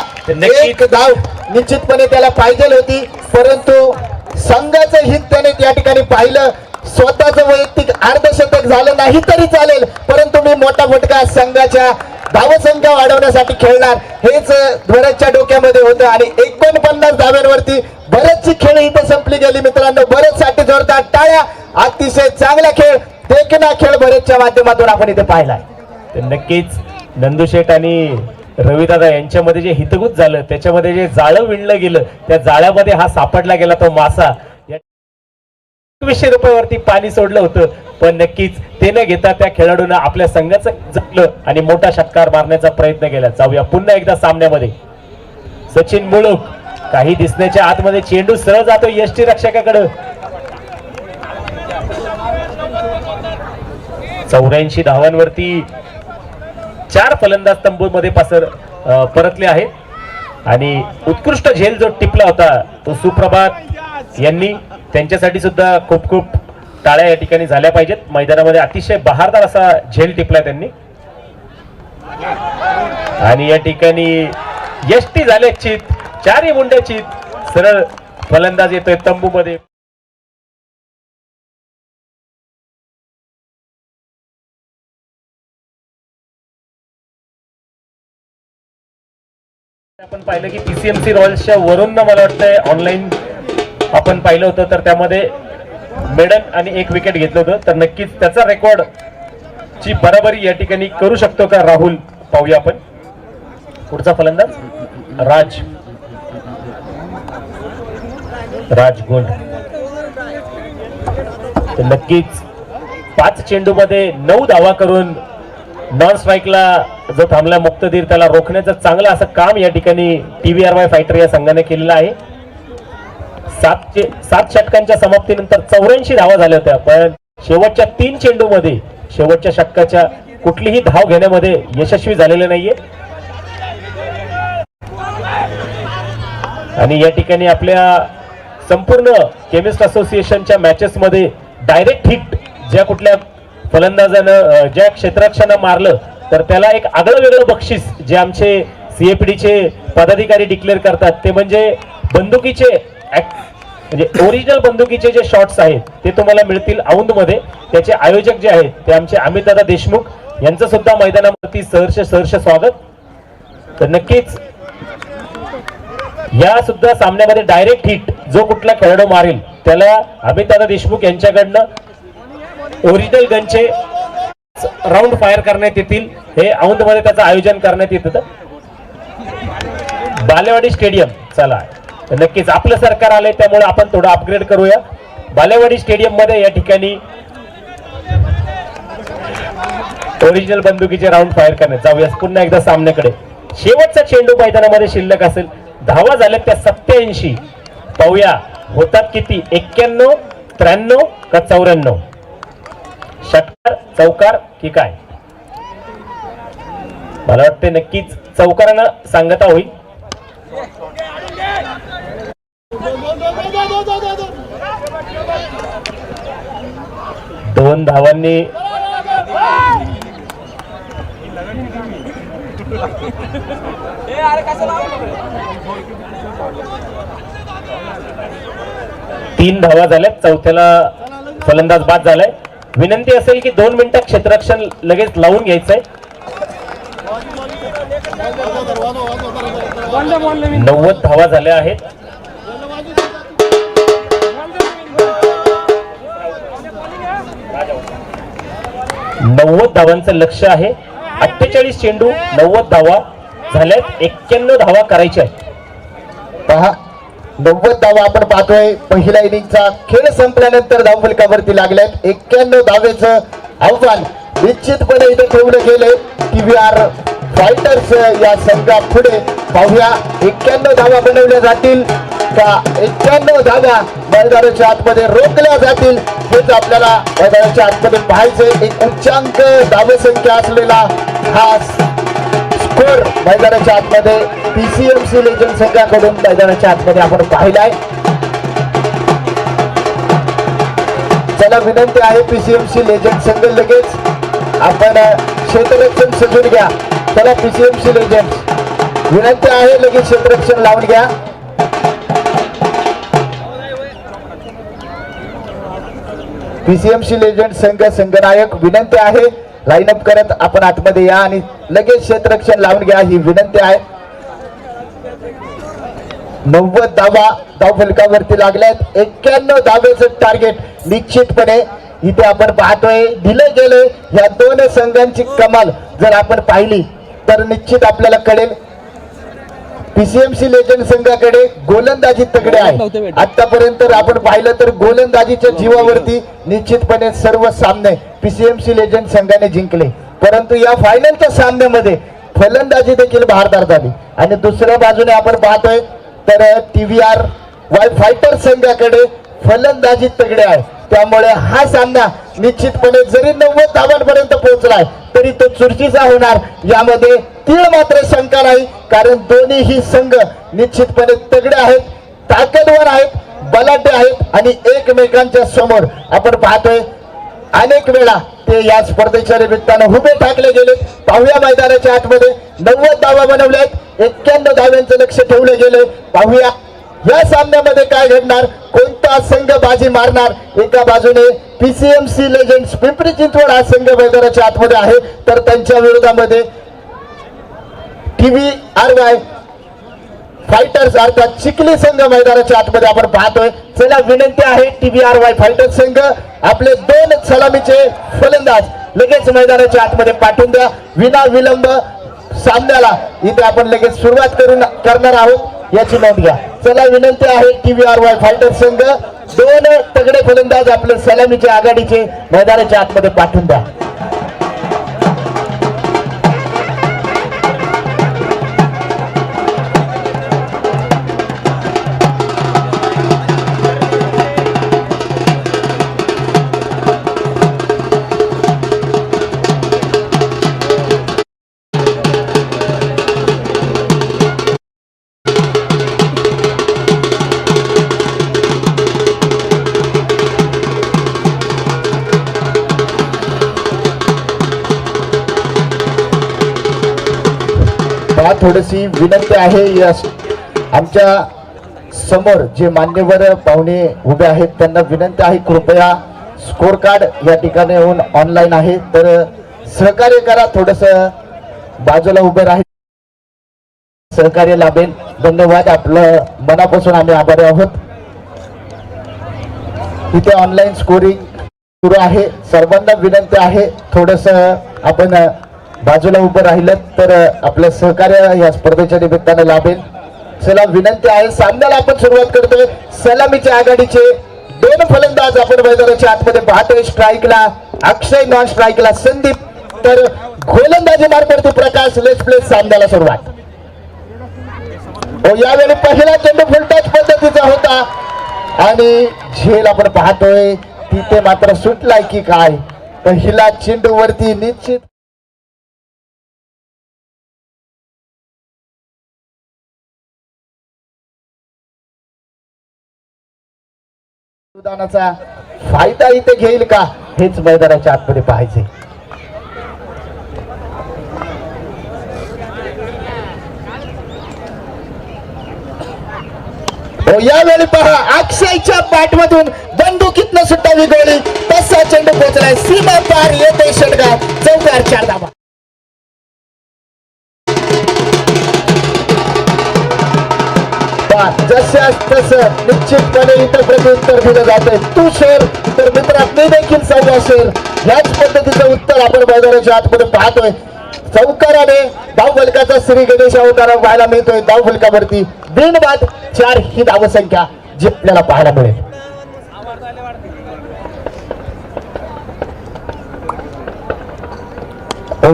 A: एक धाव निश्चितपणे त्याला पाहिजे होती परंतु संघाचं हित त्याने त्या ठिकाणी पाहिलं. स्वतःचं वैयक्तिक अर्धशतक झालं नाही तरी चालेल परंतु मी मोठा फटका संघाच्या धावसंख्या वाढवण्यासाठी खेळणार हेच बरेचच्या डोक्यामध्ये होतं आणि 49 धाव्यांवरती बरेचशी खेळ इथे संपली गेली. मित्रांनो बरेच साठी जोरदार टाळ्या. अतिशय चांगला खेळ देखना खेळ बरेचच्या माध्यमातून आपण इथे पाहिलाय.
C: तर नक्कीच नंदूशेठ आणि रविदादा यांच्यामध्ये जे हितगुज झालं त्याच्यामध्ये जे जाळं विणलं गेलं त्या जाळ्यामध्ये हा सापडला गेला तो मासा. 2100 रुपयावरती पाणी सोडलं होतं पण नक्कीच ते न घेता त्या खेळाडूंना आपल्या संघाचं जपलं आणि मोठा षटकार मारण्याचा प्रयत्न केला. जाऊया पुन्हा एकदा सामन्यामध्ये. सचिन मुळूक काही दिसण्याच्या आतमध्ये चेंडू सरळ जातो यष्टी रक्षकाकडे. 84 धावांवरती 4 फलंदाज तंबूमध्ये परतले आहेत आणि उत्कृष्ट झेल जो टिपला होता तो सुप्रभात यांनी त्यांच्यासाठी सुद्धा खूप खूप टाळ्या या ठिकाणी झाल्या पाहिजेत. मैदानामध्ये अतिशय बहारदार असा झेल टिपला त्यांनी आणि या ठिकाणी यष्टी झाले चित 4 मुंड्या चित सरळ फलंदाज येतोय तंबूमध्ये. आपण पाहिलं की पीसीएमसी रॉयल्सच्या वरून मला वाटतंय ऑनलाईन आपण पाहिलं होतं तर त्यामध्ये मेडन आणि 1 विकेट घेतलं होतं. तर नक्कीच त्याचा रेकॉर्ड ची बराबरी या ठिकाणी करू शकतो का राहुल. पाहूया आपण पुढचा फलंदाज राज गोल्ड. तर नक्कीच 5 चेंडूमध्ये 9 धावा करून नॉन स्ट्राईकला जो थांबला मुक्तधीर त्याला रोखण्याचं चांगलं असं काम या ठिकाणी TVRY फायटर या संघाने केलेलं आहे. 7 षटकांच्या समाप्तीनंतर 84 धावा झाल्या होत्या पण शेवटच्या 3 चेंडूमध्ये शेवटच्या षटकाच्या कुठलीही धाव घेण्यामध्ये यशस्वी झालेले नाहीये. आणि या ठिकाणी आपल्या संपूर्ण केमिस्ट असोसिएशनच्या मॅचेस मध्ये डायरेक्ट हिट ज्या कुठल्या फलंदाजानं ज्या क्षेत्ररक्षणानं मारलं तर त्याला एक आगळं वेगळं बक्षीस जे आमचे CAPDचे पदाधिकारी डिक्लेअर करतात ते म्हणजे बंदुकीचे म्हणजे ओरिजिनल बंदुकीचे जे शॉट्स आहेत ते तुम्हाला मिळतील औंध मध्ये. त्याचे आयोजक जे आहेत ते आमचे अमितदादा देशमुख यांचं सुद्धा मैदानावरती सहर्ष स्वागत. तर नक्कीच या सुद्धा सामन्यामध्ये डायरेक्ट हिट जो कुठला खेळाडू मारेल त्याला अमितदादा देशमुख यांच्याकडनं ओरिजिनल गनचे राऊंड फायर करण्यात येतील. हे औंध मध्ये त्याचं आयोजन करण्यात येत होतं बालेवाडी स्टेडियम. चला तर नक्कीच आपलं सरकार आलंय त्यामुळे आपण थोडं अपग्रेड करूया. बालेवाडी स्टेडियम मध्ये या ठिकाणी ओरिजिनल बंदुकीचे राऊंड फायर करण्यात जाऊया पुन्हा एकदा सामन्याकडे. शेवटचा चेंडू मैदानामध्ये शिल्लक असेल. धावा झाल्या त्या 87. पाहूया होतात किती 91 93 का 94. षटकार चौकार की काय. मला वाटते नक्कीच चौकारानं सांगता होईल. दोन धावांनी तीन धावा झाल्यात. चौथ्याला फलंदाज बाद झालाय. विनंती असेल की 2 मिनिटात क्षेत्ररक्षण लगेच लावून घ्यायचंय. 90 धावा झाल्या आहेत. धावांचं लक्ष आहे. 48 चेंडू 90 धावा झाल्यात. 91 धावा करायच्या आहेत.
A: पहा 90 धावा आपण पाहतोय. पहिल्या इनिंगचा खेळ संपल्यानंतर धावफलकावरती लागल्यात. 91 धावेचं आव्हान निश्चितपणे इथे ठेवलं गेलंय TVR फायटर्स या संघापुढे. पाहूया 91 धावा बनवल्या जातील का 91 धावा मैदानाच्या आतमध्ये रोखल्या जातील, हेच आपल्याला मैदानाच्या आतमध्ये पाहायचंय. एक उच्चांक धावसंख्या असलेला हा स्कोर मैदानाच्या आतमध्ये PCMC लेजंड संघाकडून मैदानाच्या आतमध्ये आपण पाहिलाय. चला विनंती आहे PCMC लेजंड संघ लगेच आपण क्षेत्ररक्षण सजून घ्या. चला PCMC लेजंड विनंती आहे लगेच क्षेत्ररक्षण लावून घ्या. PCMC लेजंड संघनायक विनंती आहे लाईनअप करत आपण आतमध्ये या आणि लगेच क्षेत्ररक्षण लावून घ्या ही विनंती आहे. 90 धावा धावफलकावरती लागल्यात. 91 धावेचं टार्गेट निश्चितपणे इथे आपण पाहतोय दिलं गेले. या दोन संघांची कमाल जर आपण पाहिली तर निश्चित आपल्याला कळेल PCMC लेजंड संघाकडे गोलंदाजी तगडे आहे. आतापर्यंत आपण पाहिलं तर गोलंदाजीच्या जीवावरती निश्चितपणे सर्व सामने PCMC लेजंड संघाने जिंकले, परंतु या फायनलच्या सामन्यामध्ये फलंदाजी देखील भारदार झाली. आणि दुसऱ्या बाजूने आपण पाहतोय तर TVR फायटर संघाकडे फलंदाजी तगडे आहे. त्यामुळे हा सामना निश्चितपणे जरी 90 धावांपर्यंत पोहोचलाय तरी तो चुरशीचा होणार यामध्ये तीळ मात्र शंका नाही. कारण दोन्हीही संघ निश्चितपणे तगडे आहेत, ताकदवर आहेत, बलाढ्य आहेत आणि एकमेकांच्या समोर आपण पाहतोय अनेक वेळा ते या स्पर्धेच्या निमित्तानं उभे ठाकले गेले. पाहूया मैदानाच्या आतमध्ये 90 धावा बनवल्यात. 91 धाव्यांचं लक्ष ठेवलं गेलं. पाहूया या सामन्यामध्ये काय घडणार, कोणता संघ बाजी मारणार. एका बाजूने PCMC लेजंड्स पिंपरी चिंचवड हा संघ मैदानाच्या आतमध्ये आहे, तर त्यांच्या विरोधामध्ये TVR फायटर्स अर्थात चिखली संघ मैदानाच्या आतमध्ये आपण पाहतोय. चला विनंती आहे TVR फायटर्स संघ आपले 2 सलामीचे फलंदाज लगेच मैदानाच्या आतमध्ये पाठवून द्या. विना विलंब सामन्याला इथे आपण लगेच सुरुवात करणार आहोत याची नोंद घ्या. चला विनंती आहे TVR फायटर्स संघ 2 तगडे फलंदाज आपले सलामीचे आघाडीचे मैदानाच्या आतमध्ये पाठवून द्या. थोडीशी विनंती आहे आमच्या समोर जे मान्यवर पाहुणे उभे आहेत त्यांना विनंती आहे कृपया स्कोर कार्ड या ठिकाणी येऊन ऑनलाईन आहे तर सहकार्य करा. थोडस बाजूला उभे राहा, सहकार्य लाभेल. धन्यवाद. आपलं मनापासून आम्ही आभारी आहोत. इथे ऑनलाईन स्कोरिंग सुरू आहे. सर्वांना विनंती आहे थोडस आपण बाजूला उभं राहिलं तर आपलं सहकार्य या स्पर्धेच्या निमित्तानं लाभेल. चला विनंती आहे सामन्याला आपण सुरुवात करतोय. सलामीचे आघाडीचे 2 फलंदाज आपण मैदानाच्या आतमध्ये पाहतोय. स्ट्राईकला अक्षय, नॉन स्ट्राईकला संदीप, तर गोलंदाजी मार्फत प्रकाश. लेट्स प्ले सामन्याला सुरुवात. यावेळी पहिला चेंडू फुलटच पद्धतीचा होता आणि झेल आपण पाहतोय तिथे मात्र सुटलाय की काय. पहिला चेंडू वरती निश्चित मैदानाचा फायदा इथे घेईल का हेच मैदानाच्या आतमध्ये पाहायचे. यावेळी पहा अक्षयच्या बॅटमधून बंदुकीतनं सुटावी गोळी तसा चेंडू पोहोचलाय सीमा पार येते षटकार चौकार 4 धावा. जशास तसं निश्चितपणे इतर प्रत्युत्तर दिलं जाते. तू शेर तर मित्रात मी देखील सव्वा शेर याच पद्धतीचं उत्तर आपण मैदानाच्या आतमध्ये पाहतोय. चौकाराने धावफलकाचा श्री गणेश अवतारा पाहायला मिळतोय. धावफलकावरती बिनबाद 4 ही धावसंख्या जी आपल्याला पाहायला मिळेल.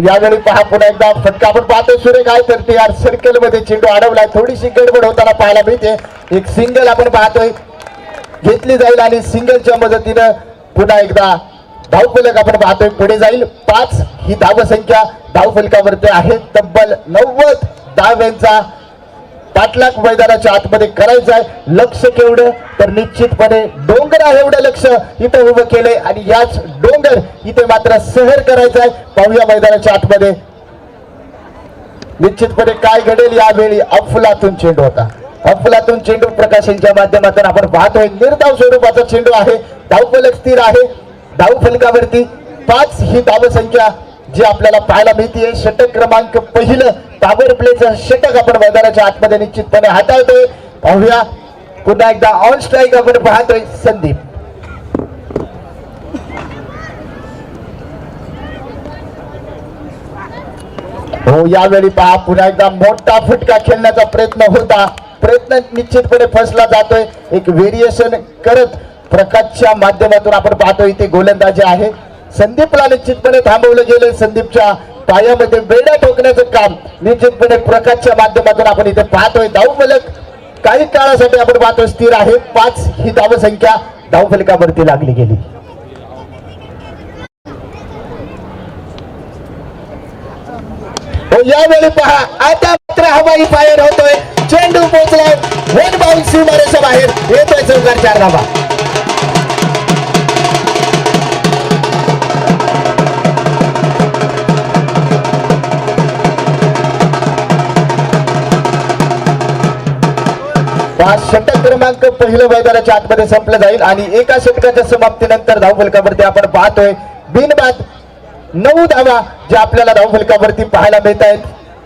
A: यावेळी पहा पुन्हा एकदा फटका आपण पाहतोय. सुरेख आहे तर टी आर सर्कल मध्ये चेंडू अडवलाय. थोडीशी गडबड होताना पाहायला मिळते. एक सिंगल आपण पाहतोय घेतली जाईल आणि सिंगलच्या मदतीनं पुन्हा एकदा धावफलक आपण पाहतोय पुढे जाईल. 5 ही धावसंख्या धावफलकावरती आहे. तब्बल 90 धाव्यांचा पाठलाग मैदानाच्या आतमध्ये करायचा आहे. लक्ष केवढं तर निश्चितपणे डोंगर एवढं लक्ष इथं उभं केलंय आणि याच डोंगर इथे मात्र सहर करायचा आहे. पाहूया मैदानाच्या आतमध्ये निश्चितपणे काय घडेल. यावेळी अफलातून चेंडू होता. अफलातून चेंडू प्रकाशनच्या माध्यमातून आपण पाहतोय. निर्धाव स्वरूपाचा चेंडू आहे. धावफलक स्थिर आहे. धावफलकावरती 5 ही धावसंख्या जी आपल्याला पाहायला मिळते. षटक क्रमांक पहिलं पॉवर प्लेचं षटक आपण मैदानाच्या आतमध्ये निश्चितपणे हाताळतोय. पाहूया पुन्हा एकदा ऑन स्ट्राईक आपण पाहतोय संदीप. हो यावेळी पहा पुन्हा एकदा मोठा फटका खेळण्याचा प्रयत्न होता. प्रयत्न निश्चितपणे फसला जातोय. एक व्हेरिएशन करत प्रकाशच्या माध्यमातून आपण पाहतोय इथे गोलंदाजी आहे. संदीपला निश्चितपणे थांबवलं गेलं. संदीपच्या पायामध्ये बेड्या ठोकण्याचं काम निश्चितपणे प्रकाशच्या माध्यमातून आपण इथे पाहतोय. धावफलक काही काळासाठी आपण पाहतोय स्थिर आहे. 5 ही धावसंख्या धावफलकावरती लागली गेली. हो यावेळी पहा आता मात्र हवाई फायर होतोय. चेंडू पोहोचलाय वन बाउंड सीमारेषा बाहेर येतोय चौकार 4 धावा. षटक क्रमांक पहिलं मैदानाच्या आतमध्ये संपलं जाईल आणि एका षटकाच्या समाप्तीनंतर धावफलकावरती आपण पाहतोय बिनबाद 9 धावा जे आपल्याला धावफलकावरती पाहायला मिळत आहेत.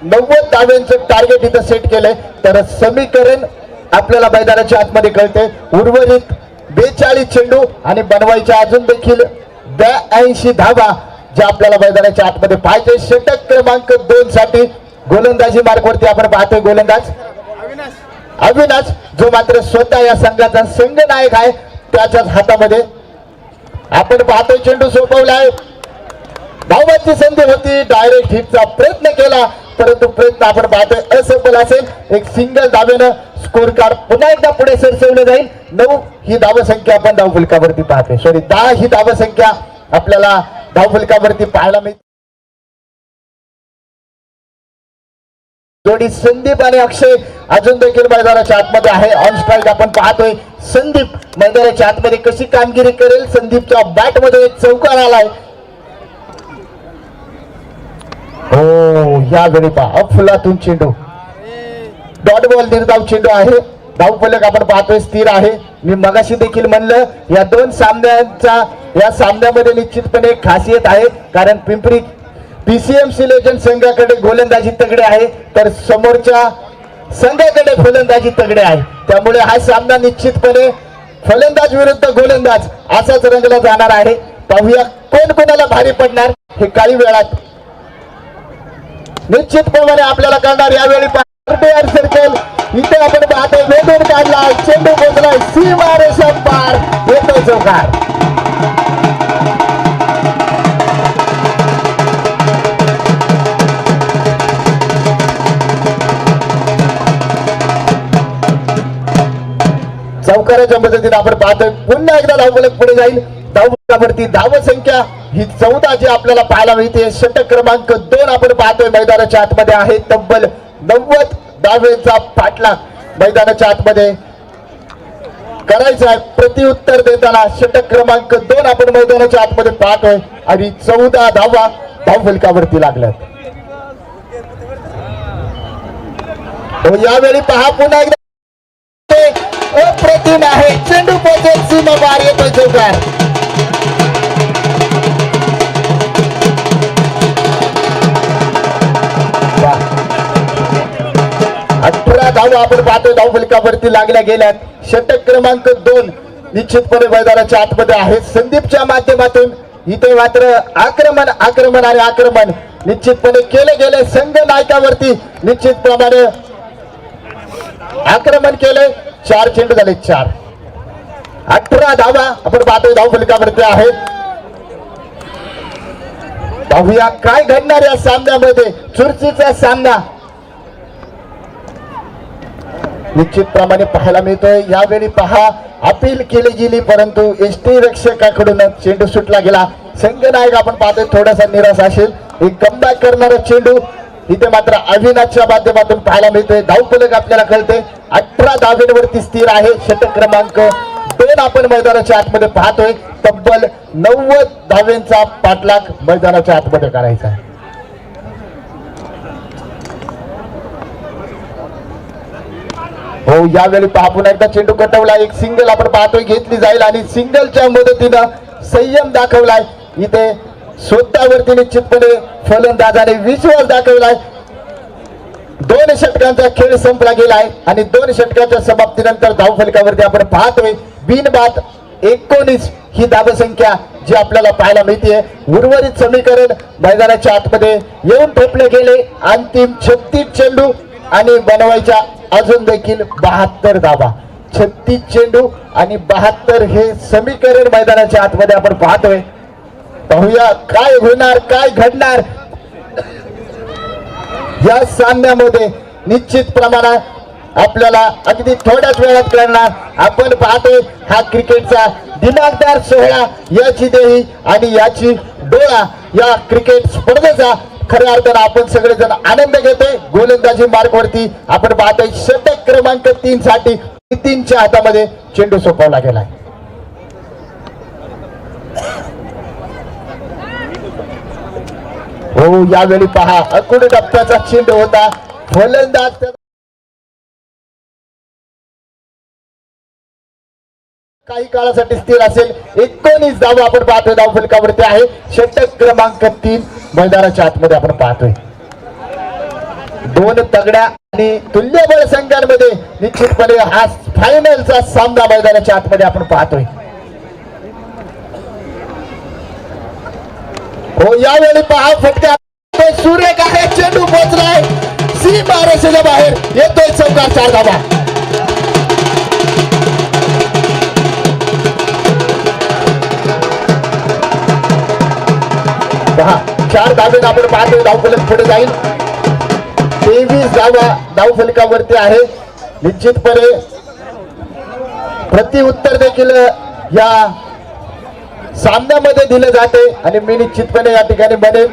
A: 90 धाव्यांचं टार्गेट इथं सेट केलंय. तर समीकरण आपल्याला मैदानाच्या आतमध्ये कळते. उर्वरित 42 चेंडू आणि बनवायच्या अजून देखील 82 धावा ज्या आपल्याला मैदानाच्या आतमध्ये पाहायचे. षटक क्रमांक 2 साठी गोलंदाजी मार्कवरती आपण पाहतोय गोलंदाज अविनाश जो मात्र स्वतः या संघाचा संघनायक आहे. त्याच्याच हातामध्ये आपण पाहतोय चेंडू सोपवलाय. धावाची संधी होती. डायरेक्ट हिटचा प्रयत्न केला परंतु प्रयत्न आपण पाहतोय असफल असेल. एक सिंगल धावेनं स्कोर कार्ड पुन्हा एकदा पुढे सरसवलं जाईल. 9 ही धावसंख्या आपण धावफलकावरती पाहतोय. 10 ही धावसंख्या आपल्याला धावफलकावरती पाहायला मिळते. जोडी संदीप आणि अक्षय अजून देखील मैदानाच्या आतमध्ये आहे. ऑन स्ट्राईक आपण पाहतोय. संदीप मैदानाच्या आतमध्ये कशी कामगिरी करेल. संदीपच्या बॅट मध्ये एक चौकार आलाय. हो यावेळी पहा अफलातून चेंडू डॉट बॉल निर्धाव चेंडू आहे. धावफलक आपण पाहतोय स्थिर आहे. मी मगाशी देखील म्हणलं या 2 सामन्यांचा या सामन्यामध्ये निश्चितपणे खासियत आहे. कारण पिंपरी पीसीएमसी लेजंड संघाकडे गोलंदाजी तगडे आहे तर समोरच्या संघाकडे फलंदाजी तगडे आहे. त्यामुळे हा सामना निश्चितपणे फलंदाज विरुद्ध गोलंदाज असाच रंगला जाणार आहे. पाहूया कोण कोणाला भारी पडणार हे काही वेळात निश्चितपणे आपल्याला कळणार. यावेळी सर्कल इथे आपण पाहतोय वेधून काढला चेंडू पोहोचलाय सीमारेषा पार येतो चौकार. चौकाराच्या मदतीने आपण पाहतोय पुन्हा एकदा धावफलक पुढे जाईल. धावफलकावरती धावसंख्या ही 14 जी आपल्याला पाहायला मिळते. षटक क्रमांक 2 आपण पाहतोय मैदानाच्या आतमध्ये आहे. तब्बल 90 धावेचा पाठलाग मैदानाच्या आतमध्ये
D: करायचं आहे. प्रत्युत्तर देताना षटक क्रमांक 2 आपण मैदानाच्या आतमध्ये पाहतोय आणि 14 धावा धावफलकावरती लागल्यात. यावेळी पहा पुन्हा एकदा अप्रतिम आहे. चेंडू पोहोचेल सीमा बार येतोय चौकार. 18 धावा आपण पाहतोय धावफलकावरती लागल्या गेल्यात. षटक क्रमांक 2 निश्चितपणे मैदानाच्या आतमध्ये आहे. संदीपच्या माध्यमातून इथे मात्र आक्रमण आक्रमण आणि आक्रमण निश्चितपणे केले गेले. संघ नायकावरती निश्चितप्रमाणे आक्रमण केले. 4 चेंडू झाले 4. 18 धावा आपण पाहतोय धावफलकावरती आहेत. पाहूया काय घडणार या सामन्यामध्ये. चुरशीचा सामना निश्चितप्रमाणे पाहायला मिळतोय. यावेळी पहा अपील केली गेली परंतु एसटी रक्षकाकडून चेंडू सुटला गेला. संघनायक आपण पाहतोय थोडासा निराश असेल. एक कमबॅक करणारा चेंडू इथे मात्र अविनाशच्या माध्यमातून पाहायला मिळतोय. धावफलक आपल्याला कळते 18 धावेवरती स्थिर आहे. षटक क्रमांक 2 आपण मैदानाच्या आतमध्ये पाहतोय. तब्बल 90 धावेंचा पाठलाग मैदानाच्या आतमध्ये करायचा आहे. हो यावेळी पहा पुन्हा एकदा चेंडू कटवला. एक सिंगल आपण पाहतोय घेतली जाईल आणि सिंगलच्या मदतीनं संयम दाखवलाय. इथे स्वतःवरती निश्चितपणे फलंदाजाने विश्वास दाखवलाय. 2 षटकांचा खेळ संपला गेलाय आणि 2 षटकाच्या समाप्तीनंतर धावफलकावरती आपण पाहतोय बिनबाद 19 ही धावसंख्या जी आपल्याला पाहायला मिळते. उर्वरित समीकरण मैदानाच्या आतमध्ये येऊन ठोपले गेले. अंतिम 36 चेंडू आणि बनवायच्या अजून देखील 72 धावा. 36 चेंडू आणि 72 हे समीकरण मैदानाच्या आतमध्ये आपण पाहतोय. पाहूया काय होणार काय घडणार या सामन्यामध्ये. निश्चित प्रमाणात आपल्याला अगदी थोड्याच वेळात कळणार. आपण पाहतोय हा क्रिकेटचा दिमागदार सोहळा. याची देही आणि याची डोळा या क्रिकेट स्पर्धेचा खऱ्या अर्थानं आपण सगळेजण आनंद घेतोय. गोलंदाजी मार्गवरती आपण पाहतोय षटक क्रमांक 3 साठी नितीनच्या हातामध्ये चेंडू सोपवला गेलाय. हो यावेळी पहा अकुड टप्प्याचा चेंडू होता. फलंदाज काही काळासाठी स्थिर असेल. 19 धावा आपण पाहतोय धावफलकावरती आहे. षटक क्रमांक 3 मैदानाच्या आतमध्ये आपण पाहतोय. 2 तगड्या आणि तुल्यबळ संघांमध्ये निश्चितपणे हा फायनलचा सामना मैदानाच्या आतमध्ये आपण पाहतोय. हो यावेळी पहा फटका सुरेख आहे. चेंडू पोहोचलाय सीमा रेषेच्या बाहेर येतोय चौकार. 4 धावा. पहा 4 धावेत आपण पाहतोय धावफलक पुढे जाईल. 23 धावा धावफलकावरती आहे. निश्चितपणे प्रत्युत्तर देखील या सामन्यामध्ये दिले जाते आणि मी निश्चितपणे या ठिकाणी म्हणेन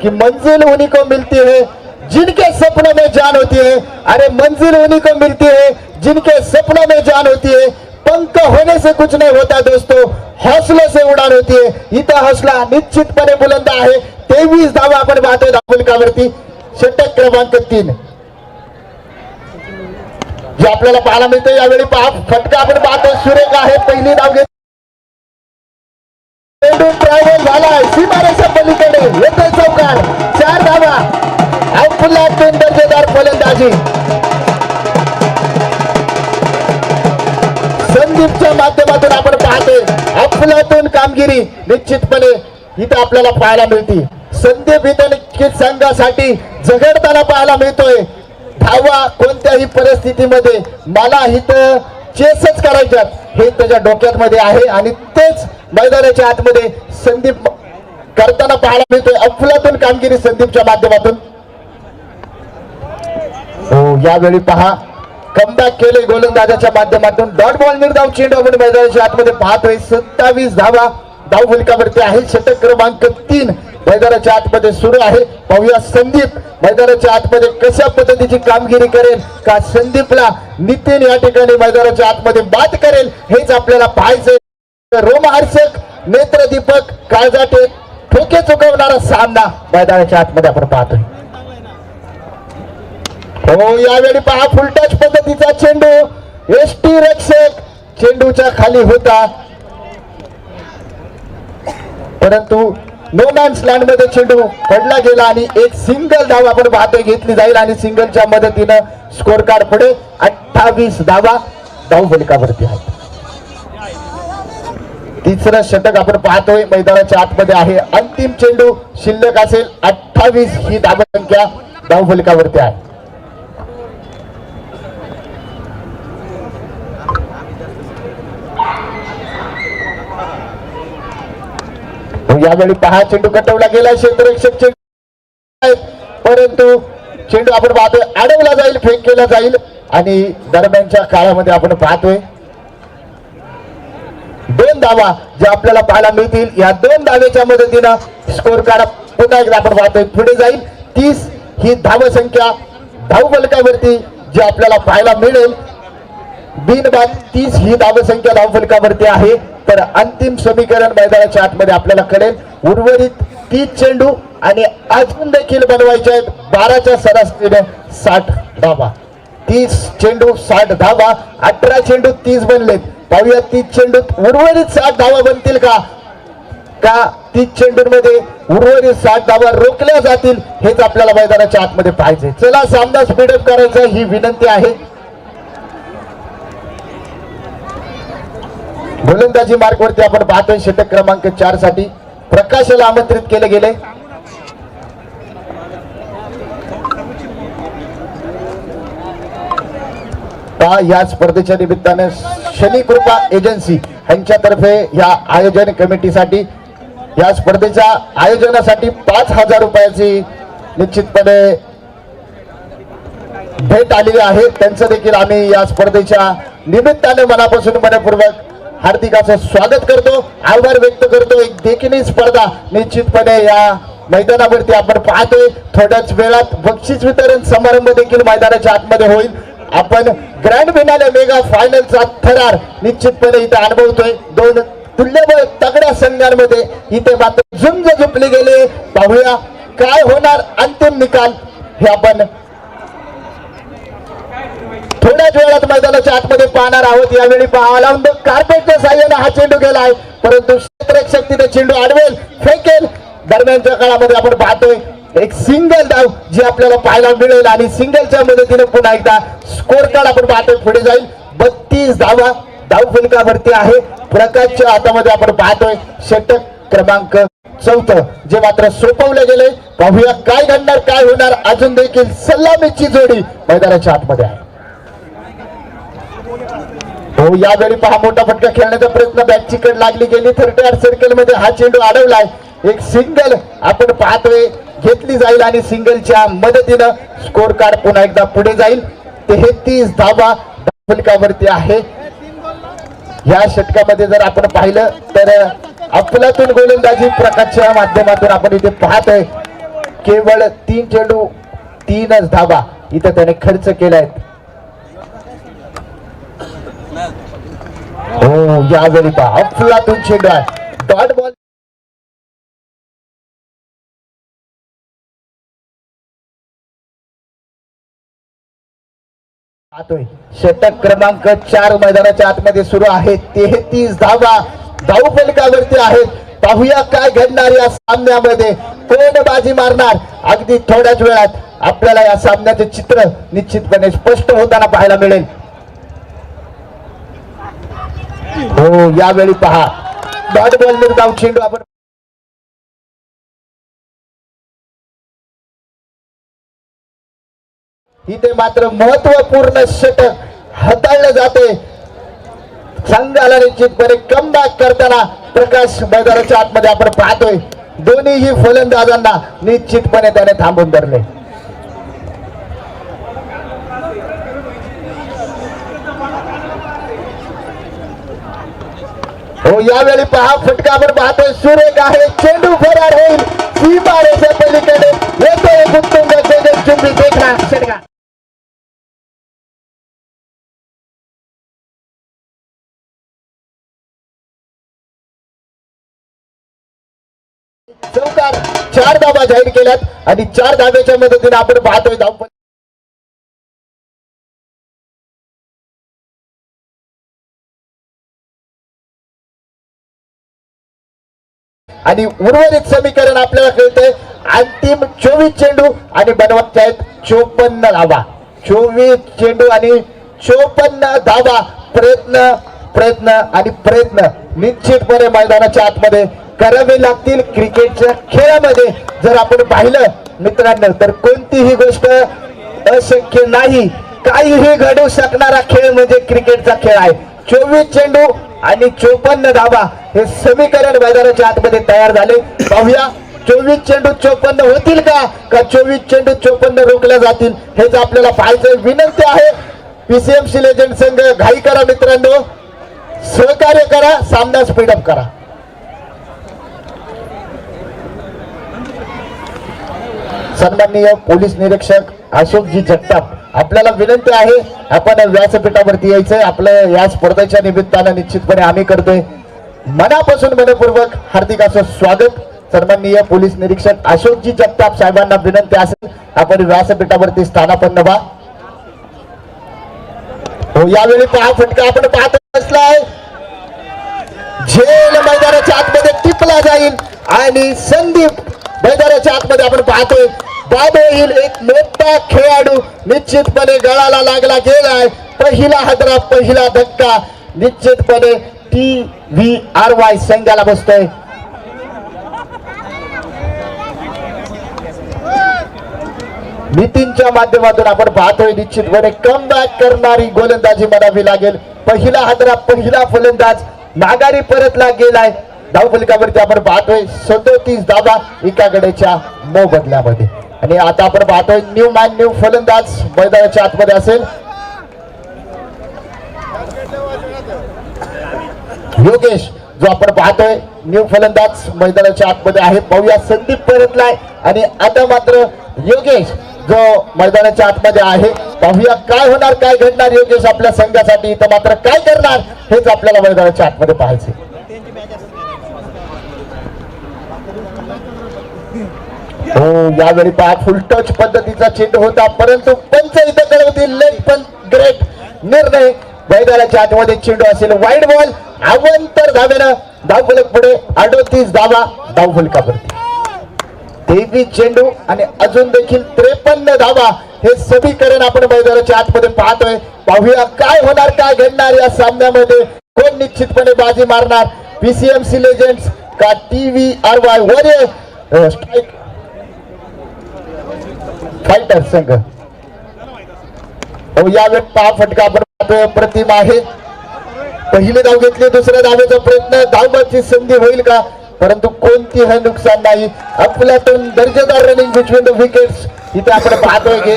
D: की मंजिल उन्हीं को मिलती है जिनके सपनों में जान होती है. अरे मंजिल उन्हीं को मिलती है जिनके सपनों में जान होती है. पंख होने से कुछ नहीं होता दोस्तों, हौसले से उड़ान होती है. इथं हौसला निश्चितपणे बुलंद आहे. 23 धावा आपण पाहतोय धावफलकावरती. षटक क्रमांक 3 जे आपल्याला पाहायला मिळते. यावेळी पहा फटका आपण पाहतोय सुरेख आहे. पहिली धाव घेत ट्रॅव्हल झालाय सीमारेषा पलीकडे येतोय चौकार. 4 धावा. अफलातून दर्जेदार फलंदाजी संदीपच्या माध्यमातून आपण पाहतोय. अफलातून कामगिरी निश्चितपणे इथं आपल्याला पाहायला मिळते. संदीप इथं निश्चित संघासाठी झगडताना पाहायला मिळतोय. धावा कोणत्याही परिस्थितीमध्ये मला इथं चेसच करायच्यात हे त्याच्या डोक्यात मध्ये आहे आणि तेच मैदानाच्या आतमध्ये संदीप करताना पाहायला मिळतोय. अफलातून कामगिरी संदीपच्या माध्यमातून. हो यावेळी पहा कमबॅक केले गोलंदाजाच्या माध्यमातून. डॉट बॉल निर्धाव चेंडू आपण मैदानाच्या आतमध्ये पाहतोय. 27 धावा धाव फलकावरती आहे. षटक क्रमांक 3 मैदानाच्या आतमध्ये सुरू आहे. पाहूया संदीप मैदानाच्या आतमध्ये कशा पद्धतीची कामगिरी करेल का संदीपला नितीन या ठिकाणी मैदानाच्या आतमध्ये बाद करेल हेच आपल्याला पाहायचंय. रोमहर्षक नेत्रदीपक काळजाटे ठोके चुकवणारा सामना मैदानाच्या आतमध्ये आपण पाहतोय. हो यावेळी पहा फुलटच पद्धतीचा चेंडू एसटी रक्षक चेंडूच्या खाली होता परंतु नो मॅन्स लँड मध्ये चेंडू पडला गेला आणि एक सिंगल धाव आपण पाहतोय घेतली जाईल आणि सिंगलच्या मदतीनं स्कोर कार्ड पुढे 28 धावा धाव फलकावरती आहे. तिसरं षटक आपण पाहतोय मैदानाच्या आतमध्ये आहे. अंतिम चेंडू शिल्लक असेल 28 ही धावसंख्या धाव फलकावरती आहे. यावेळी पहा चेंडू कटवला गेला क्षेत्ररक्षक चेंडू परंतु चेंडू आपण पाहतोय अडवला जाईल फेक केला जाईल आणि दरम्यानच्या काळामध्ये आपण पाहतोय 2 धावा ज्या आपल्याला पाहायला मिळतील. या 2 धावेच्या मदतीनं स्कोर कार्ड पुन्हा एकदा आपण पाहतोय पुढे जाईल. 30 ही धावसंख्या धाव फलकावरती जी आपल्याला पाहायला मिळेल. बिनबाद 30 ही धावसंख्या धाव फलकावरती आहे. तर अंतिम समीकरण मैदानाच्या आतमध्ये आपल्याला कळेल. उर्वरित 30 चेंडू आणि अजून देखील बनवायचे आहेत 12च्या सरासरीने 60 धावा. 30 चेंडू 60 धावा 18 चेंडू 30 बनलेत. पाहूया 30 चेंडूत उर्वरित 60 धावा बनतील का 30 चेंडूंमध्ये उर्वरित 60 धावा रोखल्या जातील हेच आपल्याला मैदानाच्या आतमध्ये पाहिजे. चला सामना स्पीडअप करायचा ही विनंती आहे. गोलंदाजी मार्कवरती आपण पाहतोय षटक क्रमांक 4 साठी प्रकाशाला आमंत्रित केले गेले. या स्पर्धेच्या निमित्ताने शनी कृपा एजन्सी यांच्यातर्फे या आयोजन कमिटीसाठी या स्पर्धेच्या आयोजनासाठी 5,000 रुपयाची निश्चितपणे भेट आलेली आहे. त्यांचं देखील आम्ही या स्पर्धेच्या निमित्ताने मनापासून मनपूर्वक हार्दिक असं स्वागत करतो आभार व्यक्त करतो. एक देखील स्पर्धा निश्चितपणे या मैदानावरती आपण पाहतोय. थोड्याच वेळात बक्षीस वितरण समारंभ देखील मैदानाच्या आतमध्ये होईल. आपण ग्रँड फिनाले मेगा फायनलचा थरार निश्चितपणे इथे अनुभवतोय. 2 तुल्यबळ तगड्या संघांमध्ये इथे मात्र झुंज झुपले गेले. पाहूया काय होणार अंतिम निकाल हे आपण थोड्याच वेळात मैदानाच्या आतमध्ये पाहणार आहोत. यावेळी पाहायला कार्पेटच्या साह्याने हा चेंडू गेलाय परंतु क्षेत्ररक्षक तिथे चेंडू अडवेल फेकेल. दरम्यानच्या काळामध्ये आपण पाहतोय एक सिंगल धाव जी आपल्याला पाहायला मिळेल आणि सिंगलच्या मदतीने पुन्हा एकदा स्कोर कार्ड आपण पाहतोय पुढे जाईल. 32 धावा धाव फलकावरती आहे. प्रकाशच्या हातामध्ये आपण पाहतोय षटक क्रमांक 4 जे मात्र सोपवले गेले. पाहूया काय घडणार काय होणार. अजून देखील सलामीची जोडी मैदानाच्या आतमध्ये आहे. हो यावेळी पहा मोठा फटका खेळण्याचा प्रयत्न बॅटची कड लागली गेली. 30 सर्कल मध्ये हा चेंडू अडवलाय. एक सिंगल आपण पाहतोय घेतली जाईल आणि सिंगलच्या मदतीनं स्कोर कार्ड पुन्हा एकदा पुढे जाईल. 33 धावा फलकावरती आहे. या षटकामध्ये जर आपण पाहिलं तर अफलातून गोलंदाजी प्रकाशच्या माध्यमातून आपण इथे पाहतोय. केवळ 3 चेंडू 3च धावा इथे त्याने खर्च केलाय. हो यावेळी पहा अफलातून चेंडू आहे डॉट बॉल. षटक क्रमांक 4 मैदानाच्या आतमध्ये सुरू आहे. 33 धावा धाव फलकावरती आहेत. पाहूया काय घडणार या सामन्यामध्ये कोण बाजी मारणार. अगदी थोड्याच वेळात आपल्याला या सामन्याचे चित्र निश्चितपणे स्पष्ट होताना पाहायला मिळेल. हो यावेळी पहा डॉट बॉल निर्धाव चेंडू आपण इथे मात्र महत्वपूर्ण षटक हाताळलं जाते. संघाला निश्चितपणे कमबॅक करताना प्रकाश मैदानाच्या आतमध्ये आपण पाहतोय. दोन्हीही फलंदाजांना निश्चितपणे त्याने थांबून धरले. हो यावेळी पहा फटका आपण पाहतोय सुरेख आहे चेंडू फरार होईल सीमारेषा पलीकडे येतो एक उत्तुंग गगनचुंबी देखना षटकार. चौकार 4 धावा जाहीर केल्यात आणि 4 धाब्याच्या मदतीने आपण पाहतोय धाव आणि उर्वरित समीकरण आपल्याला कळतंय अंतिम 24 चेंडू आणि बनवायचे आहेत 54 धावा. 24 चेंडू आणि 54 धावा. प्रयत्न आणि प्रयत्न निश्चितपणे मैदानाच्या आतमध्ये करावे लागतील. क्रिकेटच्या खेळामध्ये जर आपण पाहिलं मित्रांनो तर कोणतीही गोष्ट अशक्य नाही. काहीही घडू शकणारा खेळ म्हणजे क्रिकेटचा खेळ आहे. 24 चेंडू आणि 54 धावा हे समीकरण मैदानाच्या आतमध्ये तयार झाले. पाहूया 24 चेंडू 54 होतील का 24 चेंडू 54 रोखल्या जातील हेच आपल्याला पाहायचं. विनंती आहे पीसीएमसी लेजंड संघ घाई करा मित्रांनो, सहकार्य करा, सामना स्पीडअप करा. सन्माननीय पोलीस निरीक्षक अशोकजी जगताप आपल्याला विनंती आहे आपण व्यासपीठावरती यायचंय. आपलं या स्पर्धेच्या निमित्तानं निश्चितपणे आम्ही करतोय मनापासून मनपूर्वक हार्दिक असं स्वागत. सन्माननीय पोलीस निरीक्षक अशोकजी जगताप साहेबांना विनंती असेल आपण व्यासपीठावरती स्थानापन्न व्हा. हो यावेळी पहा फटका आपण पाहत असलाय झेल मैदानाच्या आतमध्ये टिपला जाईल आणि संदीप मैदानाच्या आतमध्ये आपण पाहतोय बाद होईल. एक मोठा खेळाडू निश्चितपणे गळाला लागला गेलाय. पहिला हादरा पहिला धक्का निश्चितपणे TVRY संघाला बसतोय. नितीनच्या माध्यमातून आपण पाहतोय निश्चितपणे कमबॅक करणारी गोलंदाजी म्हणावी लागेल. पहिला हादरा पहिला फलंदाज माघारी परतला गेलाय. धावफलकावरती आपण पाहतोय 37 धावा एका गड्याच्या मोबदल्यामध्ये. आणि आता आपण पाहतोय न्यू मॅन न्यू फलंदाज मैदानाच्या आतमध्ये असेल योगेश, जो आपण पाहतोय न्यू फलंदाज मैदानाच्या आतमध्ये आहे. पाहूया संदीप परतलाय आणि आता मात्र योगेश जो मैदानाच्या आतमध्ये आहे. पाहूया काय होणार काय घडणार योगेश आपल्या संघासाठी इथं मात्र काय करणार हेच आपल्याला मैदानाच्या आतमध्ये पाहायचे. हो यावेळी पहा फुल टच पद्धतीचा चेंडू होता परंतु पंच इथं कळवतील लेग पण ग्रेट निर्णय. मैदानाच्या आतमध्ये चेंडू असेल वाईड बॉल अवंतर धावेनं धावफलक पुढे 38 धावा धावफलकावरती. 23 चेंडू आणि अजून देखील 53 धावा हे समीकरण आपण मैदानाच्या आतमध्ये पाहतोय. पाहूया काय होणार काय घडणार या सामन्यामध्ये, कोण निश्चितपणे बाजी मारणार, पीसीएमसी लेजंड्स का TVRY वॉरियर स्ट्राईक फायटर संघ. हो यावेळी पहा फटका आपण पाहतोय प्रतिम आहे. पहिली धाव घेतली दुसऱ्या धावेचा प्रयत्न धावबाची संधी होईल का परंतु कोणतीही नुकसान नाही. अफलातून दर्जेदार रनिंग बिटवीन द विकेट्स इथे आपण पाहतोय की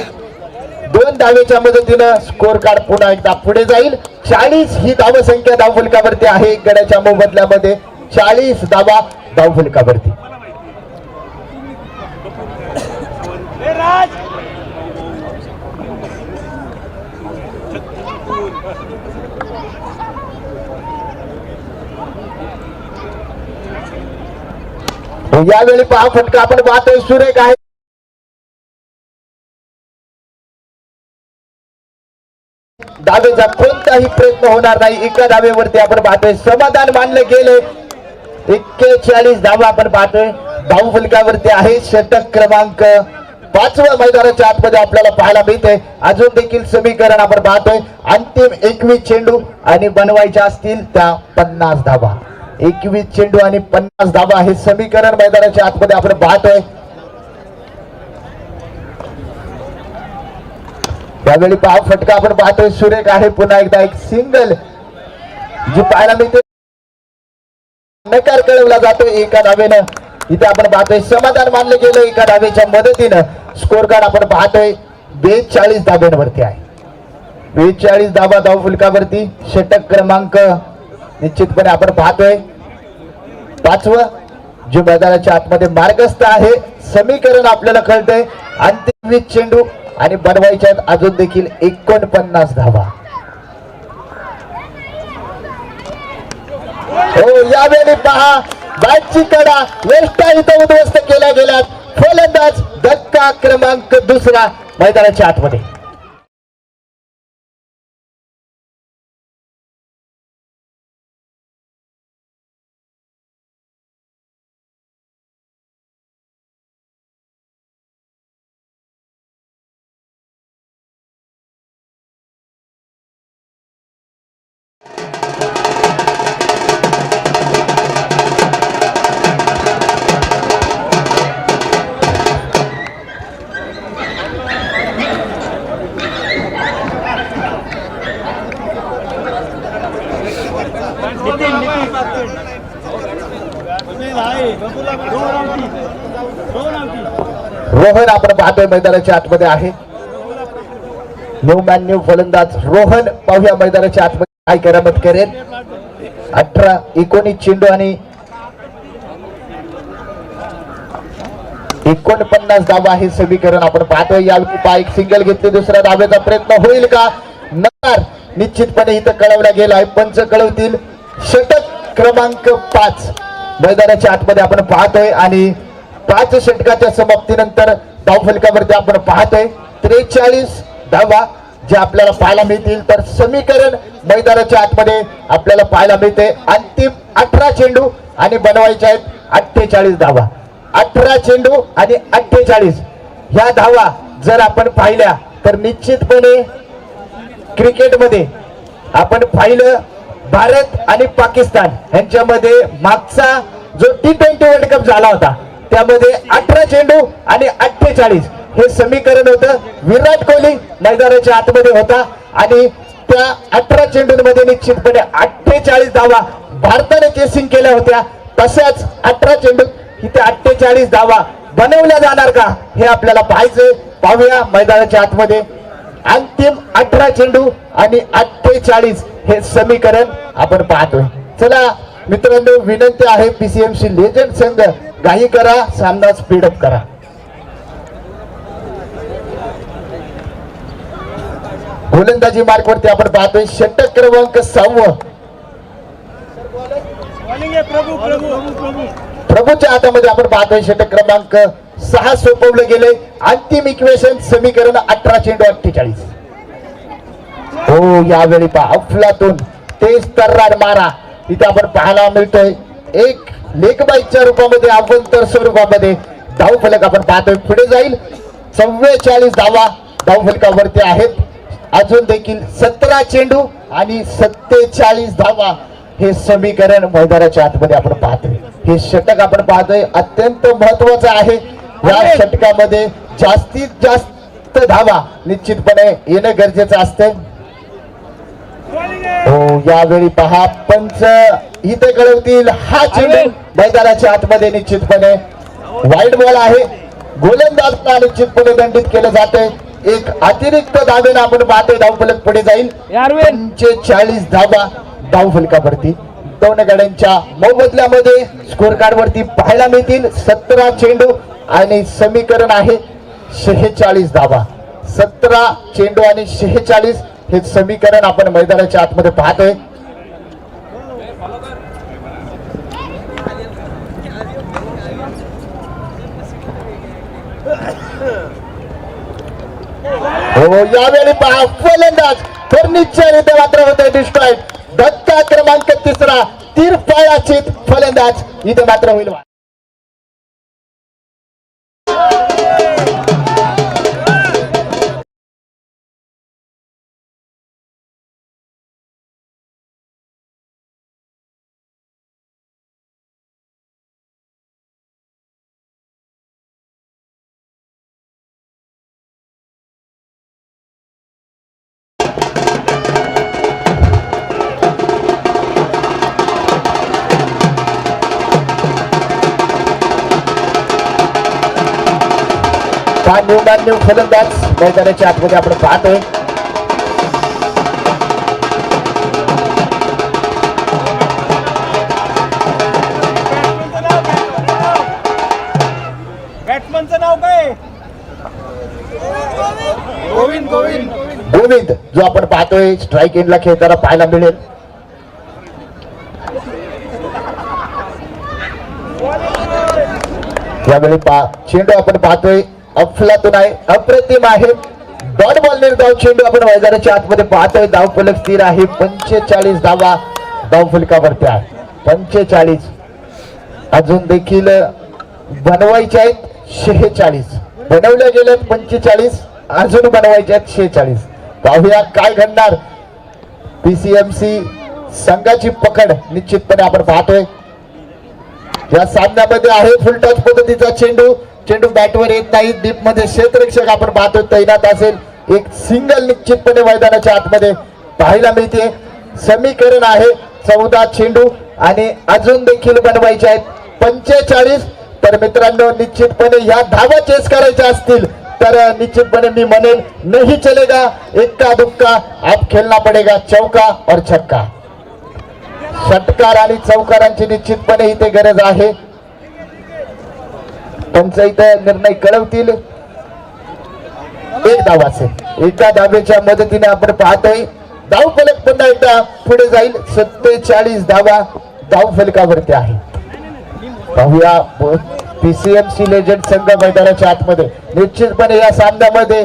D: 2 धावेच्या मदतीनं स्कोर कार्ड पुन्हा एकदा पुढे जाईल. 40 ही धावसंख्या धावफलकावरती आहे गड्याच्या मोबदल्यामध्ये. 40 धावा धावफलकावरती. यावेळी पहा फटका आपण पाहतोय सुरेख आहे. धावेचा कोणताही प्रयत्न होणार नाही. एका धावेवरती आपण पाहतोय समाधान मानलं गेले. 41 धावा आपण पाहतोय धावफलकावरती आहे. षटक क्रमांक 5व्या मैदानाच्या आतमध्ये आपल्याला पाहायला मिळते. अजून देखील समीकरण आपण पाहतोय अंतिम 21 चेंडू आणि बनवायच्या असतील त्या 50 धावा. 21 चेंडू आणि 50 धावा हे समीकरण मैदानाच्या आतमध्ये आपण पाहतोय. त्यावेळी पहा फटका आपण पाहतोय सुरेख आहे. पुन्हा एकदा एक सिंगल जी पाहायला मिळते. नकार कळवला जातोय एका धावेनं. इथे आपण पाहतोय समाधान मानलं गेलं एका धावेच्या मदतीनं. स्कोर कार्ड आपण पाहतोय 42 धाब्यांवरती आहे. 42 धाबा धावफलकावरती. षटक क्रमांक निश्चितपणे आपण पाहतोय. पाचवं जे मैदानाच्या आतमध्ये मार्गस्थ आहे, समीकरण आपल्याला कळतंय. अंतिम 20 चेंडू आणि बनवायच्या आहेत अजून देखील 49 धावा. हो, यावेळी पहा बॅटची कडा वेष्टा इथं उद्ध्वस्त केल्या गेल्यात. फलंदाज धक्का क्रमांक 2 मैदानाच्या आतमध्ये. रोहन आपण पाहतोय मैदानाच्या आतमध्ये आहे. न्यू मॅन न्यू फलंदाज रोहन. पाहूया मैदानाच्या आतमध्ये काय करामत करेल. 18-19 चेंडू आणि 49 धावा हे समीकरण आपण पाहतोय. यावेळी एक सिंगल घेतली, दुसऱ्या धाब्याचा प्रयत्न होईल का? नकार निश्चितपणे इथं कळवला गेला आहे. पंच कळवतील. षटक क्रमांक 5 मैदानाच्या आतमध्ये आपण पाहतोय आणि 5 षटकाच्या समाप्तीनंतर धावफलकावरती आपण पाहतोय 43 धावा जे आपल्याला पाहायला मिळतील. तर समीकरण मैदानाच्या आतमध्ये आपल्याला पाहायला मिळते. अंतिम 18 चेंडू आणि बनवायचे आहेत 48 धावा. 18 चेंडू आणि 48 ह्या धावा जर आपण पाहिल्या तर निश्चितपणे क्रिकेटमध्ये आपण पाहिलं भारत आणि पाकिस्तान यांच्यामध्ये मागचा जो T20 वर्ल्ड कप झाला होता त्यामध्ये 18 चेंडू आणि 48 हे समीकरण होतं. विराट कोहली मैदानाच्या आतमध्ये होता आणि त्या 18 चेंडूंमध्ये निश्चितपणे 48 धावा भारताने चेसिंग केल्या होत्या. तशाच 18 चेंडूत इथे 48 धावा बनवल्या जाणार का हे आपल्याला पाहायचंय. पाहूया मैदानाच्या आतमध्ये. अंतिम 18 चेंडू आणि 48 हे समीकरण आपण पाहतोय. चला मित्रांनो, विनंती आहे PCMC लेजंड संघ घाई करा, सामना स्पीडअप करा. गोलंदाजी मार्कवरती आपण पाहतोय षटक क्रमांक 6. प्रभूच्या हातामध्ये आपण पाहतोय षटक क्रमांक 6 सोपवलं गेले. अंतिम इक्वेशन समीकरण 18 चेंडू 48. हो, यावेळी पहा अफलातून तेज तर्रार मारा इथे आपण पाहायला मिळतोय. एक लेखबाईच्या रूपामध्ये अवंतर स्वरूपामध्ये धावफलक आपण पाहतोय. पुढे जाईल 44 धावा धावफलकावरती आहेत. अजून देखील 17 चेंडू आणि 47 धावा हे समीकरण मैदानाच्या आतमध्ये आपण पाहतोय. हे षटक आपण पाहतोय अत्यंत महत्वाचं आहे. या षटकामध्ये जास्तीत जास्त धावा निश्चितपणे येणं गरजेचं असते. हो, यावेळी पहा पंच इथे कळवतील. हा चेंडू मैदानाच्या आतमध्ये निश्चितपणे वाईड बॉल आहे. गोलंदाजला निश्चितपणे दंडित केलं जाते. एक अतिरिक्त धावेनं आपण पाहतोय धावफलक पुढे जाईल. 45 धावा धावफलकावरती दोन गाड्यांच्या मोबदल्यामध्ये स्कोर कार्ड वरती पाहायला मिळतील. 17 चेंडू आणि समीकरण आहे 46 धावा. 17 चेंडू आणि 46 हे समीकरण आपण मैदानाच्या आतमध्ये पाहतोय. हो, यावेळी पहा फलंदाज फर्निचर इथे मात्र होते डिस्ट्रॉइड. धक्का क्रमांक 3 तीरपायाचित फलंदाज इथे मात्र होईल. न्यू फलंदाज मैदानाच्या आतमध्ये आपण पाहतोय.
E: पलवानचं नाव काय? गोविंद.
D: गोविंद जो आपण पाहतोय स्ट्राईक एंडला खेळताना पाहायला मिळेल. यावेळी चेंडू आपण पाहतोय अफलातून आहे, अप्रतिम आहे. डॉट बॉल निर्धाव चेंडू आपण मैदानाच्या आतमध्ये पाहतोय. धाव फलक स्थिर आहे. 45 धावा धाव फलकावरती आहे. 45 अजून देखील बनवायचे आहेत. 46 बनवल्या गेल्यात. 45 अजून बनवायचे आहेत. 46 पाहूया काय घडणार. पीसीएमसी संघाची पकड निश्चितपणे आपण पाहतोय. या सामन्यामध्ये आहे फुलटॉस पद्धतीचा चेंडू. चेंडू बॅटवर येत नाही. डीप मध्ये क्षेत्ररक्षक आपण पाहतोय तैनात असेल. एक सिंगल निश्चितपणे मैदानाच्या आतमध्ये पाहायला मिळते. समीकरण आहे 14 चेंडू आणि अजून देखील बनवायचे आहेत 45. तर मित्रांनो निश्चितपणे या धावा चेस करायच्या असतील तर निश्चितपणे मी म्हणेन नहीं चलेगा, एक्का दुक्का अब खेळना पडेगा चौका और छक्का. षटकार आणि चौकारांची निश्चितपणे इथे गरज आहे. त्यांचा इथे निर्णय कळवतील. एक धाव असेल. एका धावेच्या मदतीने आपण पाहतोय धाव फलक पुन्हा एकदा पुढे जाईल. 47 धावा धाव फलकावरती आहे. पाहूया पीसीएमसी लेजंड संघ मैदानाच्या आतमध्ये निश्चितपणे या सामन्यामध्ये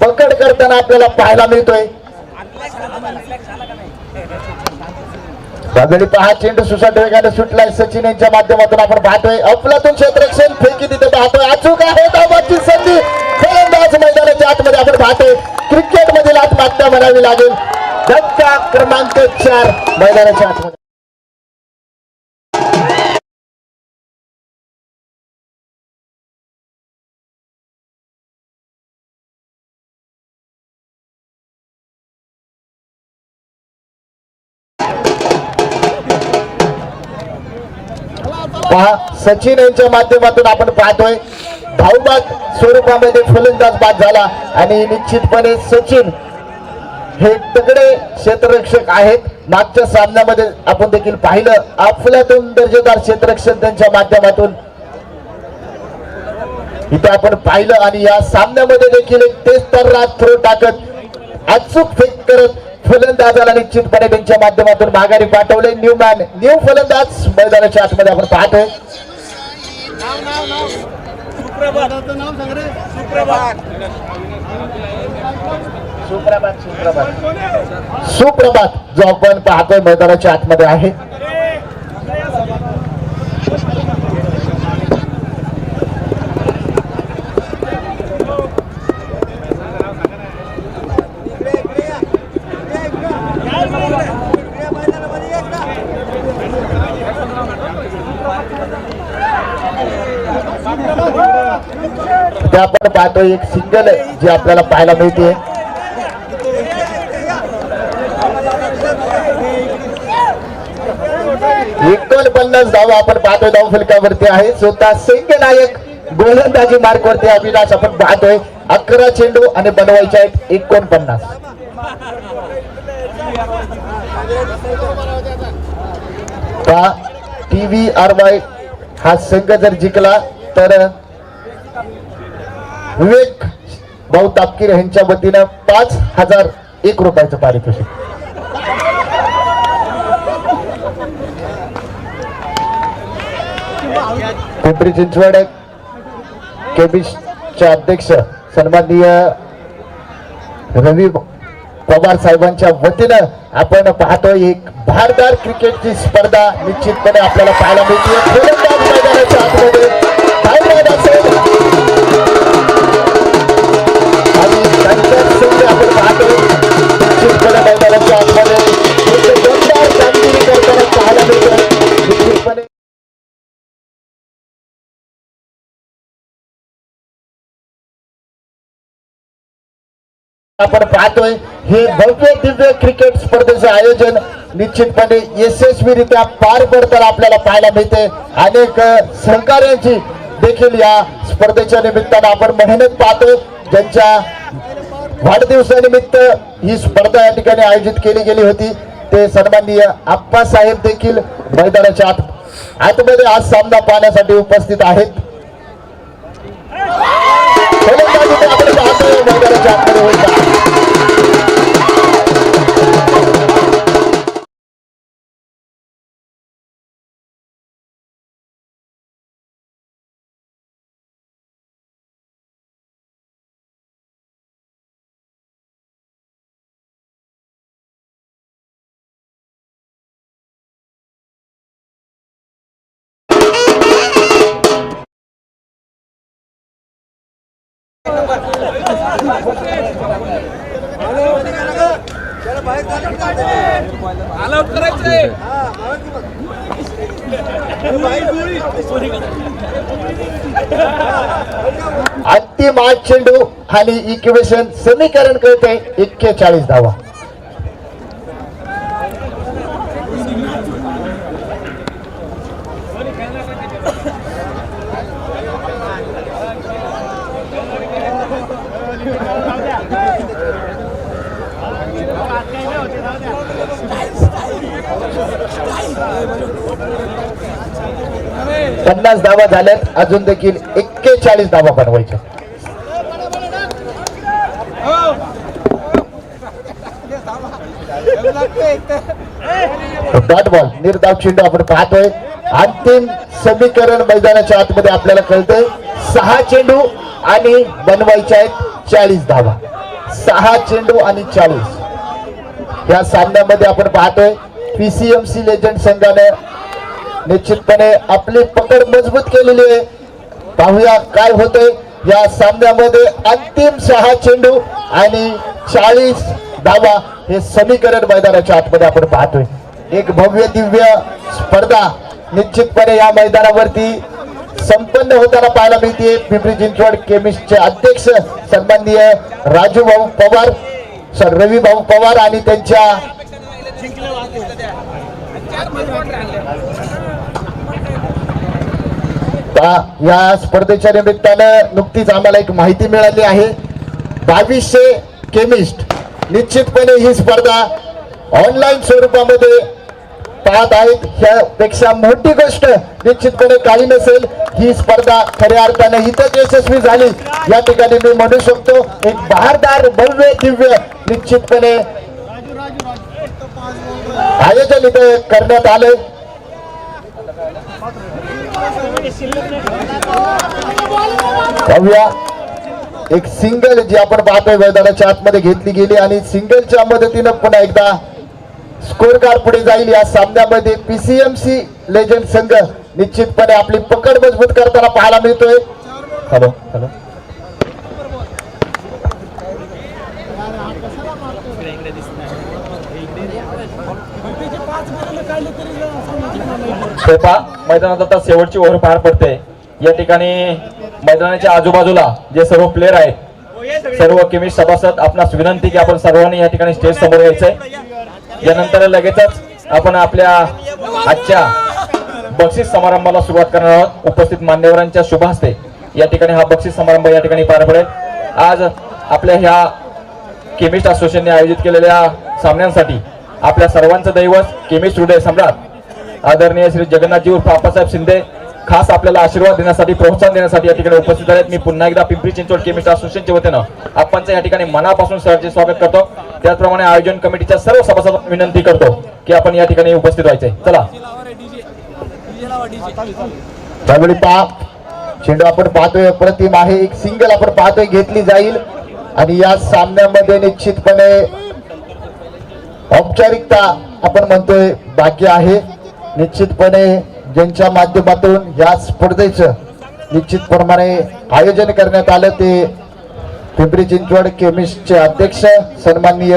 D: पकड करताना आपल्याला पाहायला मिळतोय. त्यावेळी पहा चेंडू सुसाट वेगाने सुटलाय. सचिन यांच्या माध्यमातून आपण पाहतोय अफलातून क्षेत्ररक्षण फेकी तिथे पाहतोय. अचूक आहे धावाची संधी. फलंदाज मैदानाच्या आतमध्ये आपण पाहतोय. क्रिकेट मधील आत्महत्या म्हणावी लागेल. धक्का क्रमांक 4 मैदानाच्या आतमध्ये. पहा सचिन यांच्या माध्यमातून आपण पाहतोय धावबाद स्वरूपामध्ये फलंदाज बाद झाला आणि निश्चितपणे सचिन हे तगडे क्षेत्ररक्षक आहेत. मागच्या सामन्यामध्ये आपण देखील पाहिलं अफलातून दर्जेदार क्षेत्ररक्षण त्यांच्या माध्यमातून इथे आपण पाहिलं आणि या सामन्यामध्ये देखील एक तेज तर्राट थ्रो टाकत अचूक फेक करत फलंदाजाला निश्चितपणे त्यांच्या माध्यमातून माघारी पाठवले. न्यू फलंदाज मैदानाच्या आतमध्ये आपण पाहतोय. सुप्रभात जो आपण पाहतोय मैदानाच्या आतमध्ये आहे. आपण पाहतोय एक सिंगल जे आपल्याला पाहायला मिळते. एकोणपन्नास धावा आपण पाहतोय धाव फलकावरती आहे. स्वतः संघ नायक गोलंदाजी मार्कवरती अविनाश आपण पाहतोय. 11 चेंडू आणि बनवायचे आहेत 49. TVRY हा संघ जर जिंकला तर विवेक भाऊ तापकीर यांच्या वतीनं 5001 रुपयाचं पारितोषिक. पिंपरी चिंचवड केबिसचे अध्यक्ष सन्माननीय रवी पवार साहेबांच्या वतीनं आपण पाहतोय एक भारदार क्रिकेटची स्पर्धा निश्चितपणे आपल्याला पाहायला मिळते. फलंदाज मैदानाच्या आतमध्ये धावबाद असेल आणि त्यांच्याच संघ आपण पाहतोय निश्चितपणे मैदानाच्या आतमध्ये एक दमदार कामगिरी करताना पाहायला मिळतं. निश्चितपणे आपण पाहतोय हे भव्य दिव्य क्रिकेट स्पर्धेचं आयोजन निश्चितपणे यशस्वीरित्या पार पडताना आपल्याला पाहायला मिळते. अनेक सहकार्यांची देखील या स्पर्धेच्या निमित्तानं आपण मेहनत पाहतोय. ज्यांच्या वाढदिवसानिमित्त ही स्पर्धा या ठिकाणी आयोजित केली गेली होती ते सन्माननीय आप्पासाहेब देखील मैदानाच्या आतमध्ये आज सामना पाहण्यासाठी उपस्थित आहेत. अंतिम 8 चेंडू आणि इक्वेशन समीकरण कळते 41 धावा. पन्नास धावा झाल्यात, अजून देखील 41 धावा बनवायच्या. डॉट बॉल निर्धाव चेंडू आपण पाहतोय. अंतिम समीकरण मैदानाच्या आतमध्ये आपल्याला कळतंय 6 चेंडू आणि बनवायच्या आहेत 40 धावा. 6 चेंडू आणि 40 या सामन्यामध्ये आपण पाहतोय पीसीएमसी लेजंड संघाने निश्चितपणे आपली पकड मजबूत केलेली आहे. पाहूया काय होतंय या सामन्यामध्ये. अंतिम 6 चेंडू आणि 40 धावा हे समीकरण मैदानाच्या आतमध्ये आपण पाहतोय. एक भव्य दिव्य स्पर्धा निश्चितपणे या मैदानावरती संपन्न होताना पाहायला मिळते. पिंपरी चिंचवड केमिस्टचे अध्यक्ष सन्माननीय राजूभाऊ पवार रविभाऊ पवार आणि त्यांच्या या स्पर्धेच्या निमित्तानं नुकतीच आम्हाला एक माहिती मिळाली आहे. 2200 केमिस्ट निश्चितपणे ही स्पर्धा ऑनलाईन स्वरूपामध्ये पाहत आहेत. ह्यापेक्षा मोठी गोष्ट निश्चितपणे काही नसेल. ही स्पर्धा खऱ्या अर्थाने इथं यशस्वी झाली या ठिकाणी मी म्हणू शकतो. एक बहारदार भव्य दिव्य निश्चितपणे आयोजन इथे करण्यात आले. भव्य एक सिंगल जी आपण पाहतोय मैदानाच्या आतमध्ये घेतली गेली आणि सिंगलच्या मदतीनं पुन्हा एकदा स्कोर कार्ड पुढे जाईल. या सामन्यामध्ये पीसीएमसी लेजंड संघ निश्चितपणे आपली पकड मजबूत करताना पाहायला मिळतोय. हॅलो हॅलो
B: मैदानात आता शेवटची ओव्हर पार पडते. या ठिकाणी मैदानाच्या आजूबाजूला जे सर्व प्लेयर आहेत सर्व केमिस्ट सभासद आपणास विनंती की आपण सर्वांनी या ठिकाणी स्टेज समोर यायचंय. यानंतर लगेचच आपण आपल्या आजच्या बक्षीस समारंभाला सुरुवात करणार आहोत. उपस्थित मान्यवरांच्या शुभ हस्ते या ठिकाणी हा बक्षीस समारंभ या ठिकाणी पार पडेल. आज आपल्या ह्या केमिस्ट असोसिएशनने आयोजित केलेल्या सामन्यांसाठी आपल्या सर्वांचं दैवत केमिस्ट हृदय सम्राट आदरणीय श्री जगन्नाथजी उर्फ आप्पासाहेब शिंदे खास आपल्याला आशीर्वाद देण्यासाठी प्रोत्साहन देण्यासाठी या ठिकाणी उपस्थित आहेत. मी पुन्हा एकदा पिंपरी चिंचवड केमिस्ट असोसिएशनच्या वतीनं आपणचं या ठिकाणी मनापासून सरचे स्वागत करतो. त्याचप्रमाणे आयोजन कमिटीच्या सर्व सभासदांना विनंती करतो की आपण या ठिकाणी उपस्थित व्हायचंय. चला
D: त्यावेळी पहा चेंडू आपण पाहतोय अप्रतिम आहे. एक सिंगल आपण पाहतोय घेतली जाईल आणि या सामन्यामध्ये निश्चितपणे औपचारिकता आपण म्हणतोय बाकी आहे. निश्चितपणे ज्यांच्या माध्यमातून या स्पर्धेचं निश्चितप्रमाणे आयोजन करण्यात आलं ते पिंपरी चिंचवड केमिस्टचे अध्यक्ष सन्माननीय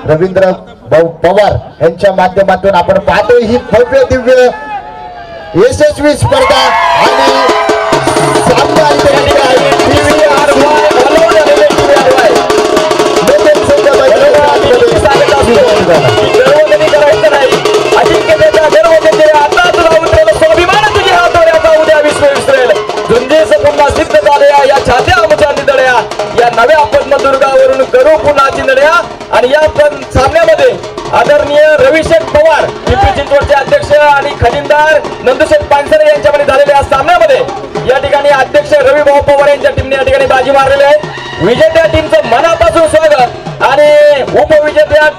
D: रवींद्र भाऊ पवार यांच्या माध्यमातून आपण पाहतोय ही भव्य दिव्य यशस्वी स्पर्धा आणि सामना
B: सिद्ध झाल्या या छात्या आमच्या निदळ्या या नव्या पद्मदुर्गावरून करू पुन्हा चिंदड्या. आणि या सामन्यामध्ये आदरणीय रविशेठ पवार पिंपरी चिंचवडचे अध्यक्ष आणि खजिनदार नंदुशेठ पानसरे यांच्यामध्ये झालेल्या या सामन्यामध्ये या ठिकाणी अध्यक्ष रविभाऊ पवार यांच्या टीमने या ठिकाणी बाजी मारलेली आहे. विजेत्या टीमचं मनापासून स्वागत आणि उपविजेत्या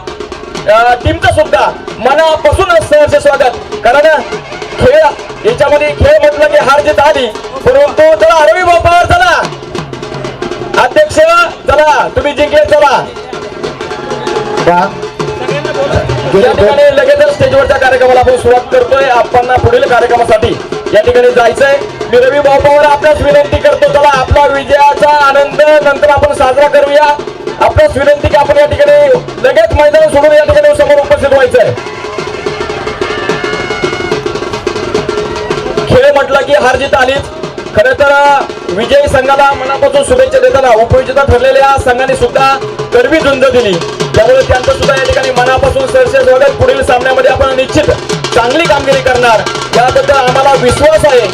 B: टीमचं सुद्धा मनापासूनच सहर्ष स्वागत. कारण खेळ याच्यामध्ये खेळ म्हटलं की हार जीत आली परंतु चला रविभाऊ पवार चला अध्यक्ष चला तुम्ही जिंकले चला. या ठिकाणी लगेचच स्टेजवरच्या कार्यक्रमाला आपण सुरुवात करतोय. आपण पुढील कार्यक्रमासाठी या ठिकाणी जायचंय. मी रविभाऊ पवार आपल्यास विनंती करतो चला आपला विजयाचा आनंद नंतर आपण साजरा करूया. आपल्याच विनंती की आपण या ठिकाणी लगेच मैदान सोडून या ठिकाणी समोर उपस्थित व्हायचंय. खेळ म्हटलं की हार जीत आलीच. खरं तर विजयी संघाला मनापासून शुभेच्छा देताना उपविजेता ठरलेल्या संघाने सुद्धा कडवी झुंज दिली, त्यामुळे त्यांचं सुद्धा या ठिकाणी मनापासून सहर्ष स्वागत. पुढील सामन्यामध्ये आपण निश्चित चांगली कामगिरी करणार याबद्दल आम्हाला विश्वास आहे.